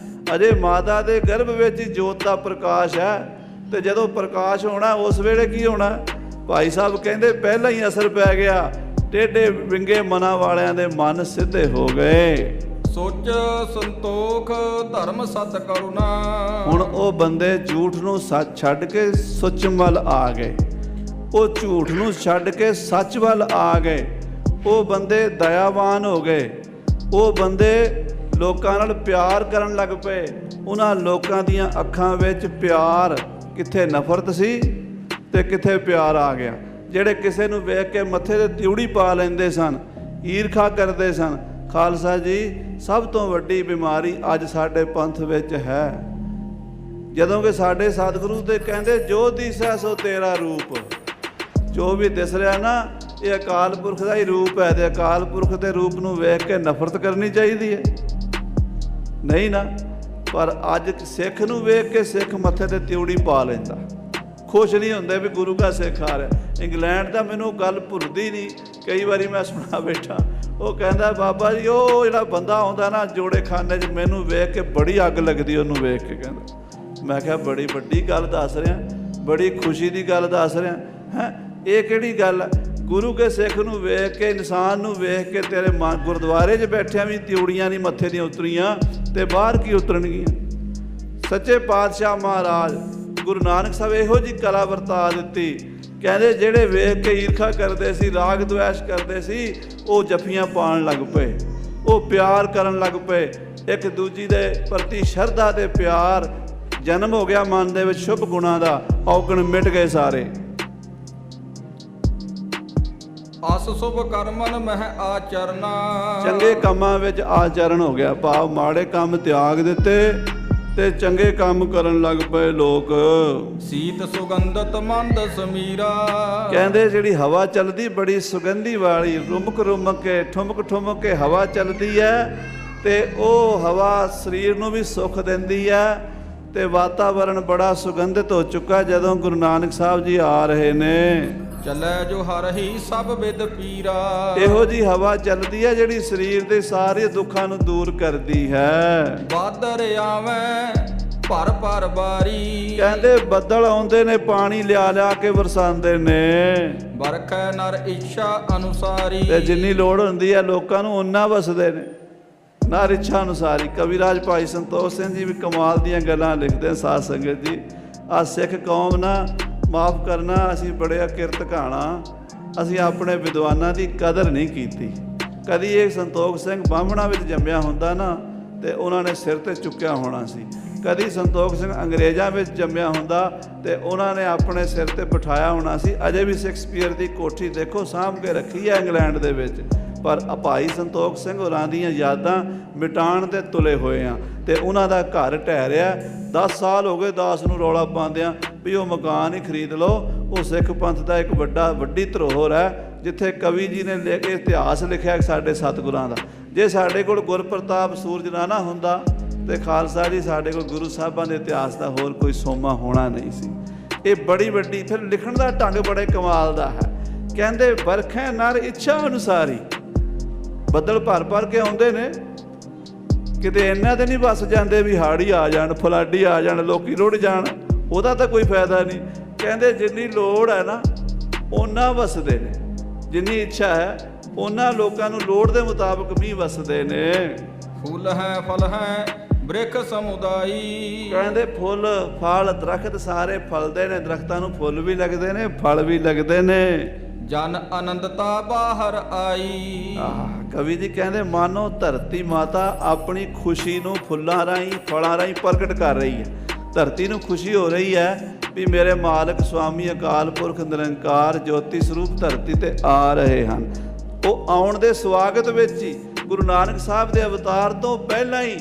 ਅਜੇ ਮਾਤਾ ਦੇ ਗਰਭ ਵਿੱਚ ਹੀ ਜੋਤ ਦਾ ਪ੍ਰਕਾਸ਼ ਹੈ। ਤੇ ਜਦੋਂ ਪ੍ਰਕਾਸ਼ ਹੋਣਾ, ਉਸ ਵੇਲੇ ਕੀ ਹੋਣਾ? ਭਾਈ ਸਾਹਿਬ ਕਹਿੰਦੇ, ਪਹਿਲਾਂ ਹੀ ਅਸਰ ਪੈ ਗਿਆ। ਟੇਢੇ ਵਿੰਗੇ ਮਨਾਂ ਵਾਲਿਆਂ ਦੇ ਮਨ ਸਿੱਧੇ ਹੋ ਗਏ। ਸੋਚ ਸੰਤੋਖ ਧਰਮ ਸਤ ਕਰੁਣਾ। ਹੁਣ ਉਹ ਬੰਦੇ ਝੂਠ ਨੂੰ ਸੱਚ ਛੱਡ ਕੇ ਸੱਚ ਵੱਲ ਆ ਗਏ। ਉਹ ਝੂਠ ਨੂੰ ਛੱਡ ਕੇ ਸੱਚ ਵੱਲ ਆ ਗਏ। ਉਹ ਬੰਦੇ ਦਇਆਵਾਨ ਹੋ ਗਏ। ਉਹ ਬੰਦੇ ਲੋਕਾਂ ਨਾਲ ਪਿਆਰ ਕਰਨ ਲੱਗ ਪਏ। ਉਹਨਾਂ ਲੋਕਾਂ ਦੀਆਂ ਅੱਖਾਂ ਵਿੱਚ ਪਿਆਰ, ਕਿੱਥੇ ਨਫ਼ਰਤ ਸੀ ਤੇ ਕਿੱਥੇ ਪਿਆਰ ਆ ਗਿਆ। ਜਿਹੜੇ ਕਿਸੇ ਨੂੰ ਵੇਖ ਕੇ ਮੱਥੇ ਤੇ ਤਿਉੜੀ ਪਾ ਲੈਂਦੇ ਸਨ, ਈਰਖਾ ਕਰਦੇ ਸਨ। ਖਾਲਸਾ ਜੀ, ਸਭ ਤੋਂ ਵੱਡੀ ਬਿਮਾਰੀ ਅੱਜ ਸਾਡੇ ਪੰਥ ਵਿੱਚ ਹੈ। ਜਦੋਂ ਕਿ ਸਾਡੇ ਸਤਿਗੁਰੂ ਤੇ ਕਹਿੰਦੇ, ਜੋ ਦਿਸੈ ਸੋ ਤੇਰਾ ਰੂਪ। ਜੋ ਵੀ ਦਿਸ ਰਿਹਾ ਨਾ, ਇਹ ਅਕਾਲ ਪੁਰਖ ਦਾ ਹੀ ਰੂਪ ਹੈ। ਤੇ ਅਕਾਲ ਪੁਰਖ ਦੇ ਰੂਪ ਨੂੰ ਵੇਖ ਕੇ ਨਫ਼ਰਤ ਕਰਨੀ ਚਾਹੀਦੀ ਹੈ? ਨਹੀਂ ਨਾ। ਪਰ ਅੱਜ ਸਿੱਖ ਨੂੰ ਵੇਖ ਕੇ ਸਿੱਖ ਮੱਥੇ ਤੇ ਤਿਉੜੀ ਪਾ ਲੈਂਦਾ, ਖੁਸ਼ ਨਹੀਂ ਹੁੰਦੇ ਵੀ ਗੁਰੂ ਦਾ ਸਿੱਖ ਆ ਰਿਹਾ। ਇੰਗਲੈਂਡ ਦਾ ਮੈਨੂੰ ਗੱਲ ਭੁੱਲਦੀ ਨਹੀਂ, ਕਈ ਵਾਰੀ ਮੈਂ ਸੁਣਾ ਬੈਠਾ। ਉਹ ਕਹਿੰਦਾ, ਬਾਬਾ ਜੀ, ਉਹ ਜਿਹੜਾ ਬੰਦਾ ਆਉਂਦਾ ਨਾ ਜੋੜੇ ਖਾਨੇ 'ਚ, ਮੈਨੂੰ ਵੇਖ ਕੇ ਬੜੀ ਅੱਗ ਲੱਗਦੀ ਉਹਨੂੰ ਵੇਖ ਕੇ। ਕਹਿੰਦਾ, ਮੈਂ ਕਿਹਾ ਬੜੀ ਵੱਡੀ ਗੱਲ ਦੱਸ ਰਿਹਾ, ਬੜੀ ਖੁਸ਼ੀ ਦੀ ਗੱਲ ਦੱਸ ਰਿਹਾ ਹੈ। ਇਹ ਕਿਹੜੀ ਗੱਲ ਹੈ? ਗੁਰੂ ਕੇ ਸਿੱਖ ਨੂੰ ਵੇਖ ਕੇ, ਇਨਸਾਨ ਨੂੰ ਵੇਖ ਕੇ ਤੇਰੇ ਗੁਰਦੁਆਰੇ 'ਚ ਬੈਠਿਆਂ ਵੀ ਤਿਉੜੀਆਂ ਨਹੀਂ ਮੱਥੇ ਦੀਆਂ ਉਤਰੀਆਂ, ਤੇ ਬਾਹਰ ਕੀ ਉਤਰਨਗੀਆਂ? ਸੱਚੇ ਪਾਤਸ਼ਾਹ ਮਹਾਰਾਜ ਗੁਰੂ ਨਾਨਕ ਸਾਹਿਬ ਇਹੋ ਜਿਹੀ ਕਲਾ ਵਰਤਾ ਦਿੱਤੀ। ਕਹਿੰਦੇ ਜਿਹੜੇ ਵੇਖ ਕੇ ਈਰਖਾ ਕਰਦੇ ਸੀ, ਰਾਗ ਦਵੇਸ਼ ਕਰਦੇ ਸੀ, ਉਹ ਜੱਫੀਆਂ ਪਾਉਣ ਲੱਗ ਪਏ, ਉਹ ਪਿਆਰ ਕਰਨ ਲੱਗ ਪਏ। ਇੱਕ ਦੂਜੀ ਦੇ ਪ੍ਰਤੀ ਸ਼ਰਧਾ ਤੇ ਪਿਆਰ ਜਨਮ ਹੋ ਗਿਆ ਮਨ ਦੇ ਵਿੱਚ, ਸ਼ੁਭ ਗੁਣਾਂ ਦਾ ਔਗਣ ਮਿਟ ਗਏ ਸਾਰੇ। ਅਸ ਸੁਭ ਕਰਮਨ ਮਹਿ ਆਚਰਨਾ, ਚੰਗੇ ਕੰਮਾਂ ਵਿੱਚ ਆਚਰਨ ਹੋ ਗਿਆ, ਭਾਵ ਮਾੜੇ ਕੰਮ ਤਿਆਗ ਦਿੱਤੇ ਤੇ ਚੰਗੇ ਕੰਮ ਕਰਨ ਲੱਗ ਪਏ ਲੋਕ। ਸੀਤ ਸੁਗੰਧਤ ਮੰਦ ਸਮੀਰਾ, ਕਹਿੰਦੇ ਜਿਹੜੀ ਹਵਾ ਚੱਲਦੀ ਬੜੀ ਸੁਗੰਧੀ ਵਾਲੀ, ਰੁਮਕ ਰੁਮਕ ਕੇ ਠੁਮਕ ਠੁਮਕ ਕੇ ਹਵਾ ਚੱਲਦੀ ਹੈ ਤੇ ਉਹ ਹਵਾ ਸਰੀਰ ਨੂੰ ਵੀ ਸੁੱਖ ਦਿੰਦੀ ਹੈ ਤੇ ਵਾਤਾਵਰਣ ਬੜਾ ਸੁਗੰਧਿਤ ਹੋ ਚੁੱਕਾ। ਜਦੋਂ ਗੁਰੂ ਨਾਨਕ ਸਾਹਿਬ ਜੀ ਆ ਰਹੇ ਨੇ, ਚੱਲੇ ਜੋ ਹਰ ਹੀ ਸਭ ਵਿਦ ਪੀਰਾ, ਇਹੋ ਜੀ ਹਵਾ ਚੱਲਦੀ ਹੈ ਜਿਹੜੀ ਸਰੀਰ ਦੇ ਸਾਰੇ ਦੁੱਖਾਂ ਨੂੰ ਦੂਰ ਕਰਦੀ ਹੈ। ਬਾਦਰ ਆਵੇਂ ਭਰ ਭਰ ਬਾਰੀ, ਕਹਿੰਦੇ ਬੱਦਲ ਆਉਂਦੇ ਨੇ, ਪਾਣੀ ਲਿਆ ਲਿਆ ਕੇ ਵਰਸਾਉਂਦੇ ਨੇ, ਬਰਖੈ ਨਰ ਇੱਛਾ ਅਨੁਸਾਰੀ, ਤੇ ਜਿੰਨੀ ਲੋੜ ਹੁੰਦੀ ਹੈ ਲੋਕਾਂ ਨੂੰ ਓਨਾ ਵਸਦੇ ਨੇ ਨਰ ਇੱਛਾ ਅਨੁਸਾਰੀ। ਕਵਿਰਾਜ ਭਾਈ ਸੰਤੋਖ ਸਿੰਘ ਜੀ ਵੀ ਕਮਾਲ ਦੀਆਂ ਗੱਲਾਂ ਲਿਖਦੇ ਸਾਧ ਸੰਗਤ ਜੀ। ਆ ਸਿੱਖ ਕੌਮ ਨਾ, ਮਾਫ ਕਰਨਾ, ਅਸੀਂ ਬੜੇ ਅਕਿਰਤ ਘਾਣਾ, ਅਸੀਂ ਆਪਣੇ ਵਿਦਵਾਨਾਂ ਦੀ ਕਦਰ ਨਹੀਂ ਕੀਤੀ ਕਦੀ। ਇਹ ਸੰਤੋਖ ਸਿੰਘ ਬਾਹਮਣਾ ਵਿੱਚ ਜੰਮਿਆ ਹੁੰਦਾ ਨਾ ਤੇ ਉਹਨਾਂ ਨੇ ਸਿਰ ਤੇ ਚੁੱਕਿਆ ਹੋਣਾ ਸੀ। ਕਦੀ ਸੰਤੋਖ ਸਿੰਘ ਅੰਗਰੇਜ਼ਾਂ ਵਿੱਚ ਜੰਮਿਆ ਹੁੰਦਾ ਤੇ ਉਹਨਾਂ ਨੇ ਆਪਣੇ ਸਿਰ ਤੇ ਬਿਠਾਇਆ ਹੋਣਾ ਸੀ। ਅਜੇ ਵੀ ਸ਼ੇਕਸਪੀਅਰ ਦੀ ਕੋਠੀ ਦੇਖੋ ਸਾਂਭ ਕੇ ਰੱਖੀ ਹੈ ਇੰਗਲੈਂਡ ਦੇ ਵਿੱਚ, ਪਰ ਭਾਈ ਸੰਤੋਖ ਸਿੰਘ ਹੋਰਾਂ ਦੀਆਂ ਯਾਦਾਂ ਮਿਟਾਉਣ ਤੇ ਤੁਲੇ ਹੋਏ ਆ ਤੇ ਉਹਨਾਂ ਦਾ ਘਰ ਢਹਿ ਰਿਹਾ। 10 ਸਾਲ ਹੋ ਗਏ ਦਾਸ ਨੂੰ ਰੌਲਾ ਪਾਉਂਦਿਆਂ ਵੀ ਉਹ ਮਕਾਨ ਹੀ ਖਰੀਦ ਲਓ। ਉਹ ਸਿੱਖ ਪੰਥ ਦਾ ਇੱਕ ਵੱਡੀ ਧਰੋਹਰ ਹੈ, ਜਿੱਥੇ ਕਵੀ ਜੀ ਨੇ ਲੈ ਕੇ ਇਤਿਹਾਸ ਲਿਖਿਆ ਸਾਡੇ ਸਤਿਗੁਰਾਂ ਦਾ। ਜੇ ਸਾਡੇ ਕੋਲ ਗੁਰਪ੍ਰਤਾਪ ਸੂਰਜਨਾਨਾ ਹੁੰਦਾ ਤੇ ਖਾਲਸਾ ਜੀ ਸਾਡੇ ਕੋਲ ਗੁਰੂ ਸਾਹਿਬਾਂ ਦੇ ਇਤਿਹਾਸ ਦਾ ਹੋਰ ਕੋਈ ਸੋਮਾ ਹੋਣਾ ਨਹੀਂ ਸੀ। ਇਹ ਬੜੀ ਵੱਡੀ, ਫਿਰ ਲਿਖਣ ਦਾ ਢੰਗ ਬੜੇ ਕਮਾਲ ਦਾ ਹੈ। ਕਹਿੰਦੇ ਬਰਖੈ ਨਰ ਇੱਛਾ ਅਨੁਸਾਰੀ, ਬੱਦਲ ਭਰ ਭਰ ਕੇ ਆਉਂਦੇ ਨੇ, ਕਿਤੇ ਇਹਨਾਂ ਤੇ ਨਹੀਂ ਵਸ ਜਾਂਦੇ ਵੀ ਹਾੜੀ ਆ ਜਾਣ, ਫਲਾਡੀ ਆ ਜਾਣ, ਲੋਕੀ ਰੁੜ ਜਾਣ, ਉਹਦਾ ਤਾਂ ਕੋਈ ਫਾਇਦਾ ਨਹੀਂ। ਕਹਿੰਦੇ ਜਿੰਨੀ ਲੋੜ ਹੈ ਨਾ ਉਹਨਾਂ ਵਸਦੇ ਨੇ, ਜਿੰਨੀ ਇੱਛਾ ਹੈ ਉਹਨਾਂ ਲੋਕਾਂ ਨੂੰ ਲੋੜ ਦੇ ਮੁਤਾਬਕ ਵੀ ਵਸਦੇ ਨੇ। ਫੁੱਲ ਹੈ ਫਲ ਹੈ ਬ੍ਰਿਖ ਸਮੁਦਾਈ, ਕਹਿੰਦੇ ਫੁੱਲ ਫਲ ਦਰਖਤ ਸਾਰੇ ਫਲਦੇ ਨੇ, ਦਰਖਤਾਂ ਨੂੰ ਫੁੱਲ ਵੀ ਲੱਗਦੇ ਨੇ, ਫਲ ਵੀ ਲੱਗਦੇ ਨੇ। ਜਨ ਅਨੰਦਤਾ ਬਾਹਰ ਆਈ, ਕਵੀ ਜੀ ਕਹਿੰਦੇ ਮਾਨੋ ਧਰਤੀ ਮਾਤਾ ਆਪਣੀ ਖੁਸ਼ੀ ਨੂੰ ਫੁੱਲਾਂ ਰਾਹੀਂ ਫਲਾਂ ਰਾਹੀਂ ਪ੍ਰਗਟ ਕਰ ਰਹੀ ਹੈ। ਧਰਤੀ ਨੂੰ ਖੁਸ਼ੀ ਹੋ ਰਹੀ ਹੈ ਵੀ ਮੇਰੇ ਮਾਲਕ ਸੁਆਮੀ ਅਕਾਲ ਪੁਰਖ ਨਿਰੰਕਾਰ ਜੋਤੀ ਸਰੂਪ ਧਰਤੀ ਤੇ ਆ ਰਹੇ ਹਨ। ਉਹ ਆਉਣ ਦੇ ਸਵਾਗਤ ਵਿੱਚ ਹੀ ਗੁਰੂ ਨਾਨਕ ਸਾਹਿਬ ਦੇ ਅਵਤਾਰ ਤੋਂ ਪਹਿਲਾਂ ਹੀ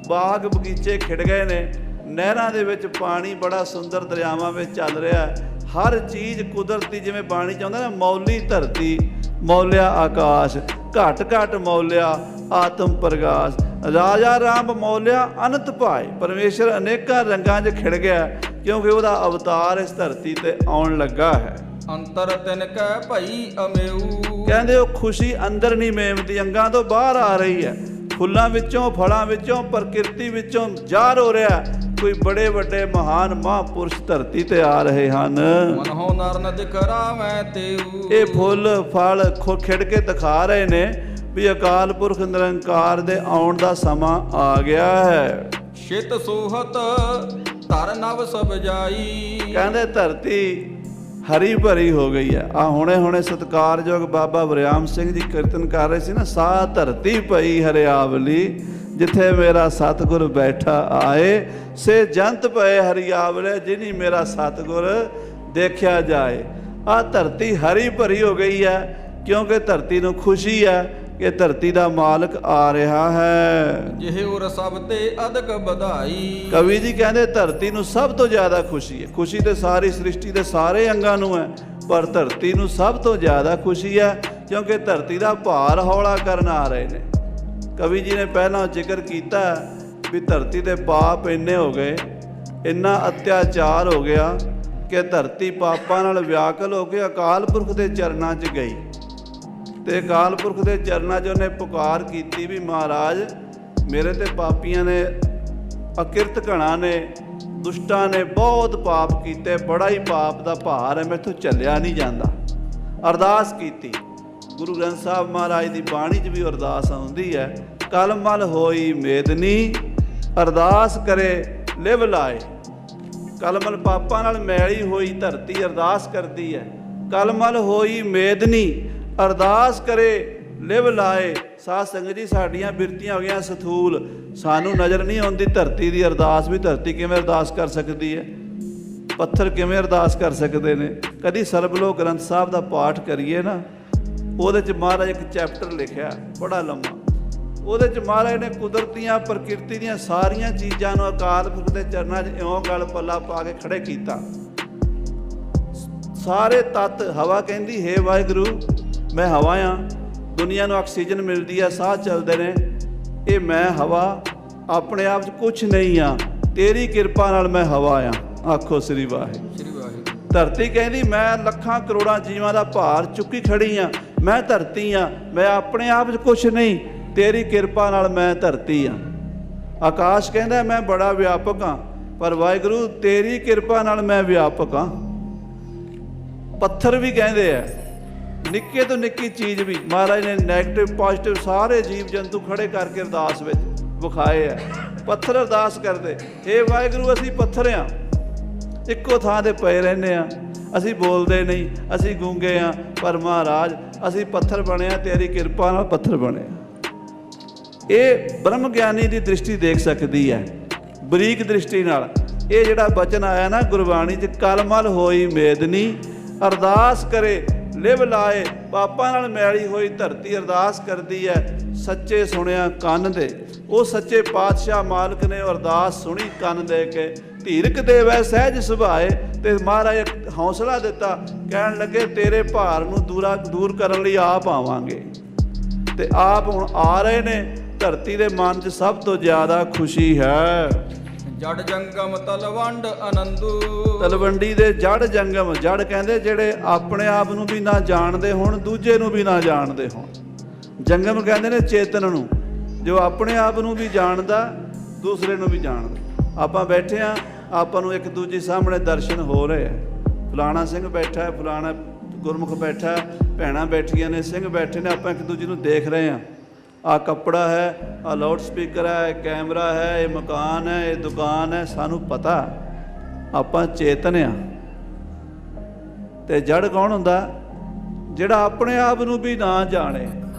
ਬਾਗ ਬਗੀਚੇ ਖਿੜ ਗਏ ਨੇ। ਨਹਿਰਾਂ ਦੇ ਵਿੱਚ ਪਾਣੀ ਬੜਾ ਸੁੰਦਰ ਦਰਿਆਵਾਂ ਵਿੱਚ ਚੱਲ ਰਿਹਾ ਹੈ। ਹਰ ਚੀਜ਼ ਕੁਦਰਤੀ, ਜਿਵੇਂ ਬਾਣੀ ਚਾਹੁੰਦਾ ਨਾ, ਮੌਲੀ ਧਰਤੀ ਮੌਲਿਆ ਆਕਾਸ਼, ਘਟ ਘਟ ਮੌਲਿਆ ਆਤਮ ਪ੍ਰਗਾਸ਼, ਰਾਜਾ ਰਾਮ ਮੌਲਿਆ ਅਨੰਤ ਭਾਏ। ਪਰਮੇਸ਼ਰ ਅਨੇਕਾਂ ਰੰਗਾਂ 'ਚ ਖਿੜ ਗਿਆ ਕਿਉਂਕਿ ਉਹਦਾ ਅਵਤਾਰ ਇਸ ਧਰਤੀ ਤੇ ਆਉਣ ਲੱਗਾ ਹੈ। ਅੰਤਰ ਤਿਨ ਕੈ ਭਈ ਅਮੇਊ, ਕਹਿੰਦੇ ਉਹ ਖੁਸ਼ੀ ਅੰਦਰ ਨਹੀਂ ਮੇਮਦੀ, ਅੰਗਾਂ ਤੋਂ ਬਾਹਰ ਆ ਰਹੀ ਹੈ। ਫੁੱਲਾਂ ਵਿੱਚੋਂ, ਫਲਾਂ ਵਿੱਚੋਂ, ਪ੍ਰਕਿਰਤੀ ਵਿੱਚੋਂ ਜ਼ਾਹਰ ਹੋ ਰਿਹਾ ਕੋਈ ਬੜੇ ਵੱਡੇ ਮਹਾਨ ਮਹਾਂਪੁਰਸ਼ ਧਰਤੀ ਤੇ ਆ ਰਹੇ ਹਨ। ਮਨਹੁ ਨਰ ਨ ਦਿਖਰਾਵੈ ਤੇਊ, ਇਹ ਫੁੱਲ ਫਲ ਖਿੜ ਕੇ ਦਿਖਾ ਰਹੇ ਨੇ ਵੀ ਅਕਾਲ ਪੁਰਖ ਨਿਰੰਕਾਰ ਦੇ ਆਉਣ ਦਾ ਸਮਾਂ ਆ ਗਿਆ ਹੈ। ਛਿਤ ਸੋਹਤ ਧਰ ਨਵ ਸਭ ਜਾਈ, ਕਹਿੰਦੇ ਧਰਤੀ ਹਰੀ ਭਰੀ ਹੋ ਗਈ ਹੈ। ਆ ਹੁਣੇ ਸਤਿਕਾਰਯੋਗ ਬਾਬਾ ਵਰਿਆਮ ਸਿੰਘ ਜੀ ਕੀਰਤਨ ਕਰ ਰਹੇ ਸੀ ਨਾ, ਸਾਹ ਧਰਤੀ ਪਈ ਹਰਿਆਵਲੀ, ਜਿੱਥੇ ਮੇਰਾ ਸਤਿਗੁਰ ਬੈਠਾ ਆਏ, ਸੇ ਜੰਤ ਪਏ ਹਰਿਆਵਲੇ, ਜਿਨੀ ਮੇਰਾ ਸਤਿਗੁਰ ਦੇਖਿਆ ਜਾਏ। ਆ ਧਰਤੀ ਹਰੀ ਭਰੀ ਹੋ ਗਈ ਹੈ ਕਿਉਂਕਿ ਧਰਤੀ ਨੂੰ ਖੁਸ਼ੀ ਹੈ ਕਿ ਧਰਤੀ ਦਾ ਮਾਲਕ ਆ ਰਿਹਾ ਹੈ। ਜਿਹੇ ਉਰ ਸਭ ਤੇ ਅਦਕ ਵਧਾਈ, ਕਵੀ ਜੀ ਕਹਿੰਦੇ ਧਰਤੀ ਨੂੰ ਸਭ ਤੋਂ ਜ਼ਿਆਦਾ ਖੁਸ਼ੀ ਹੈ। ਖੁਸ਼ੀ ਤੇ ਸਾਰੀ ਸ੍ਰਿਸ਼ਟੀ ਦੇ ਸਾਰੇ ਅੰਗਾਂ ਨੂੰ ਹੈ, ਪਰ ਧਰਤੀ ਨੂੰ ਸਭ ਤੋਂ ਜ਼ਿਆਦਾ ਖੁਸ਼ੀ ਹੈ ਕਿਉਂਕਿ ਧਰਤੀ ਦਾ ਭਾਰ ਹੌਲਾ ਕਰਨ ਆ ਰਹੇ ਨੇ। ਕਵੀ ਜੀ ਨੇ ਪਹਿਲਾਂ ਜ਼ਿਕਰ ਕੀਤਾ ਵੀ ਧਰਤੀ ਦੇ ਪਾਪ ਇੰਨੇ ਹੋ ਗਏ, ਇੰਨਾ ਅਤਿਆਚਾਰ ਹੋ ਗਿਆ ਕਿ ਧਰਤੀ ਪਾਪਾਂ ਨਾਲ ਵਿਆਕਲ ਹੋ ਕੇ ਅਕਾਲ ਪੁਰਖ ਦੇ ਚਰਨਾਂ 'ਚ ਗਈ ਤੇ ਅਕਾਲ ਪੁਰਖ ਦੇ ਚਰਨਾਂ 'ਚ ਉਹਨੇ ਪੁਕਾਰ ਕੀਤੀ ਵੀ ਮਹਾਰਾਜ ਮੇਰੇ ਤੇ ਪਾਪੀਆਂ ਨੇ, ਅਕਿਰਤ ਘਣਾ ਨੇ, ਦੁਸ਼ਟਾਂ ਨੇ ਬਹੁਤ ਪਾਪ ਕੀਤੇ, ਬੜਾ ਹੀ ਪਾਪ ਦਾ ਭਾਰ ਹੈ, ਮੈਥੋਂ ਚੱਲਿਆ ਨਹੀਂ ਜਾਂਦਾ। ਅਰਦਾਸ ਕੀਤੀ। ਗੁਰੂ ਗ੍ਰੰਥ ਸਾਹਿਬ ਮਹਾਰਾਜ ਦੀ ਬਾਣੀ 'ਚ ਵੀ ਅਰਦਾਸ ਆਉਂਦੀ ਹੈ, ਕਲ ਮਲ ਹੋਈ ਮੇਦਨੀ ਅਰਦਾਸ ਕਰੇ ਲਿਵ ਲਾਏ। ਕਲਮਲ ਪਾਪਾਂ ਨਾਲ ਮੈਲੀ ਹੋਈ ਧਰਤੀ ਅਰਦਾਸ ਕਰਦੀ ਹੈ ਕਲਮਲ ਹੋਈ ਮੇਦਨੀ, ਅਰਦਾਸ ਕਰੇ ਲਿਵ ਲਾਏ। ਸਾਧ ਸੰਗਤ ਜੀ, ਸਾਡੀਆਂ ਬਿਰਤੀਆਂ ਹੋ ਗਈਆਂ ਸਥੂਲ, ਸਾਨੂੰ ਨਜ਼ਰ ਨਹੀਂ ਆਉਂਦੀ ਧਰਤੀ ਦੀ ਅਰਦਾਸ ਵੀ। ਧਰਤੀ ਕਿਵੇਂ ਅਰਦਾਸ ਕਰ ਸਕਦੀ ਹੈ? ਪੱਥਰ ਕਿਵੇਂ ਅਰਦਾਸ ਕਰ ਸਕਦੇ ਨੇ? ਕਦੀ ਸਰਬਲੋਕ ਗ੍ਰੰਥ ਸਾਹਿਬ ਦਾ ਪਾਠ ਕਰੀਏ ਨਾ, ਉਹਦੇ 'ਚ ਮਹਾਰਾਜ ਇੱਕ ਚੈਪਟਰ ਲਿਖਿਆ ਬੜਾ ਲੰਮਾ। ਉਹਦੇ 'ਚ ਮਹਾਰਾਜ ਨੇ ਕੁਦਰਤੀਆਂ ਪ੍ਰਕਿਰਤੀ ਦੀਆਂ ਸਾਰੀਆਂ ਚੀਜ਼ਾਂ ਨੂੰ ਅਕਾਲ ਪੁਰਖ ਦੇ ਚਰਨਾਂ 'ਚ ਇਉਂ ਗਲ ਪੱਲਾ ਪਾ ਕੇ ਖੜੇ ਕੀਤਾ। ਸਾਰੇ ਤੱਤ, ਹਵਾ ਕਹਿੰਦੀ ਹੇ ਵਾਹਿਗੁਰੂ ਮੈਂ ਹਵਾ ਹਾਂ, ਦੁਨੀਆ ਨੂੰ ਆਕਸੀਜਨ ਮਿਲਦੀ ਆ, ਸਾਹ ਚੱਲਦੇ ਨੇ, ਇਹ ਮੈਂ ਹਵਾ ਆਪਣੇ ਆਪ 'ਚ ਕੁਛ ਨਹੀਂ ਆ, ਤੇਰੀ ਕਿਰਪਾ ਨਾਲ ਮੈਂ ਹਵਾ ਆ। ਆਖੋ ਸ੍ਰੀ ਵਾਹਿਗੁਰੂ। ਸ੍ਰੀ ਵਾਹਿਗੁਰੂ। ਧਰਤੀ ਕਹਿੰਦੀ ਮੈਂ ਲੱਖਾਂ ਕਰੋੜਾਂ ਜੀਵਾਂ ਦਾ ਭਾਰ ਚੁੱਕੀ ਖੜੀ ਆ, ਮੈਂ ਧਰਤੀ ਆ, ਮੈਂ ਆਪਣੇ ਆਪ 'ਚ ਕੁਛ ਨਹੀਂ, ਤੇਰੀ ਕਿਰਪਾ ਨਾਲ ਮੈਂ ਧਰਤੀ ਆ। ਆਕਾਸ਼ ਕਹਿੰਦਾ ਮੈਂ ਬੜਾ ਵਿਆਪਕ ਹਾਂ, ਪਰ ਵਾਹਿਗੁਰੂ ਤੇਰੀ ਕਿਰਪਾ ਨਾਲ ਮੈਂ ਵਿਆਪਕ ਹਾਂ। ਪੱਥਰ ਵੀ ਕਹਿੰਦੇ ਆ, ਨਿੱਕੇ ਤੋਂ ਨਿੱਕੀ ਚੀਜ਼ ਵੀ ਮਹਾਰਾਜ ਨੇ ਨੈਗੇਟਿਵ ਪੋਜ਼ਿਟਿਵ ਸਾਰੇ ਜੀਵ ਜੰਤੂ ਖੜੇ ਕਰਕੇ ਅਰਦਾਸ ਵਿੱਚ ਵਿਖਾਏ ਆ। ਪੱਥਰ ਅਰਦਾਸ ਕਰਦੇ, ਹੇ ਵਾਹਿਗੁਰੂ ਅਸੀਂ ਪੱਥਰ ਆ, ਇੱਕੋ ਥਾਂ 'ਤੇ ਪਏ ਰਹਿੰਦੇ ਆ, ਅਸੀਂ ਬੋਲਦੇ ਨਹੀਂ, ਅਸੀਂ ਗੂੰਗੇ ਆ, ਪਰ ਮਹਾਰਾਜ ਅਸੀਂ ਪੱਥਰ ਬਣੇ ਆ, ਤੇਰੀ ਕਿਰਪਾ ਨਾਲ ਪੱਥਰ ਬਣੇ ਆ। ਇਹ ਬ੍ਰਹਮ ਗਿਆਨੀ ਦੀ ਦ੍ਰਿਸ਼ਟੀ ਦੇਖ ਸਕਦੀ ਹੈ, ਬਰੀਕ ਦ੍ਰਿਸ਼ਟੀ ਨਾਲ। ਇਹ ਜਿਹੜਾ ਬਚਨ ਆਇਆ ਨਾ ਗੁਰਬਾਣੀ 'ਚ, ਕਲਮਲ ਹੋਈ ਮੇਦਨੀ, ਅਰਦਾਸ ਕਰੇ ਲਿਵ ਲਾਏ। ਪਾਪਾਂ ਨਾਲ ਮੈਲੀ ਹੋਈ ਧਰਤੀ ਅਰਦਾਸ ਕਰਦੀ ਹੈ, ਸੱਚੇ ਸੁਣਿਆ ਕੰਨ ਦੇ। ਉਹ ਸੱਚੇ ਪਾਤਸ਼ਾਹ ਮਾਲਕ ਨੇ ਅਰਦਾਸ ਸੁਣੀ ਕੰਨ ਦੇ ਕੇ, ਧੀਰਕ ਦੇਵੈ ਸਹਿਜ ਸੁਭਾਏ। ਤੇ ਮਹਾਰਾਜ ਹੌਸਲਾ ਦਿੱਤਾ, ਕਹਿਣ ਲੱਗੇ ਤੇਰੇ ਭਾਰ ਨੂੰ ਦੂਰ ਕਰਨ ਲਈ ਆਪ ਆਵਾਂਗੇ। ਤੇ ਆਪ ਹੁਣ ਆ ਰਹੇ ਨੇ। ਧਰਤੀ ਦੇ ਮਨ 'ਚ ਸਭ ਤੋਂ ਜ਼ਿਆਦਾ ਖੁਸ਼ੀ ਹੈ। ਜੜ ਜੰਗਮ ਤਲਵੰਡ ਆਨੰਦੂ। ਤਲਵੰਡੀ ਦੇ ਜੜ ਜੰਗਮ, ਜੜ ਕਹਿੰਦੇ ਜਿਹੜੇ ਆਪਣੇ ਆਪ ਨੂੰ ਵੀ ਨਾ ਜਾਣਦੇ ਹੋਣ, ਦੂਜੇ ਨੂੰ ਵੀ ਨਾ ਜਾਣਦੇ ਹੋਣ। ਜੰਗਮ ਕਹਿੰਦੇ ਨੇ ਚੇਤਨ ਨੂੰ, ਜੋ ਆਪਣੇ ਆਪ ਨੂੰ ਵੀ ਜਾਣਦਾ, ਦੂਸਰੇ ਨੂੰ ਵੀ ਜਾਣਦਾ। ਆਪਾਂ ਬੈਠੇ ਆ, ਆਪਾਂ ਨੂੰ ਇੱਕ ਦੂਜੇ ਸਾਹਮਣੇ ਦਰਸ਼ਨ ਹੋ ਰਹੇ ਆ। ਫਲਾਣਾ ਸਿੰਘ ਬੈਠਾ ਹੈ, ਫਲਾਣਾ ਗੁਰਮੁਖ ਬੈਠਾ, ਭੈਣਾਂ ਬੈਠੀਆਂ ਨੇ, ਸਿੰਘ ਬੈਠੇ ਨੇ, ਆਪਾਂ ਇੱਕ ਦੂਜੇ ਨੂੰ ਦੇਖ ਰਹੇ ਹਾਂ। ਆਹ ਕੱਪੜਾ ਹੈ, ਆਹ ਲਾਊਡ ਸਪੀਕਰ ਹੈ, ਇਹ ਕੈਮਰਾ ਹੈ, ਇਹ ਮਕਾਨ ਹੈ, ਇਹ ਦੁਕਾਨ ਹੈ, ਸਾਨੂੰ ਪਤਾ ਆਪਾਂ ਚੇਤਨ ਆ। ਤੇ ਜੜ ਕੌਣ ਹੁੰਦਾ? ਜਿਹੜਾ ਆਪਣੇ ਆਪ ਨੂੰ ਵੀ ਨਾ ਜਾਣੇ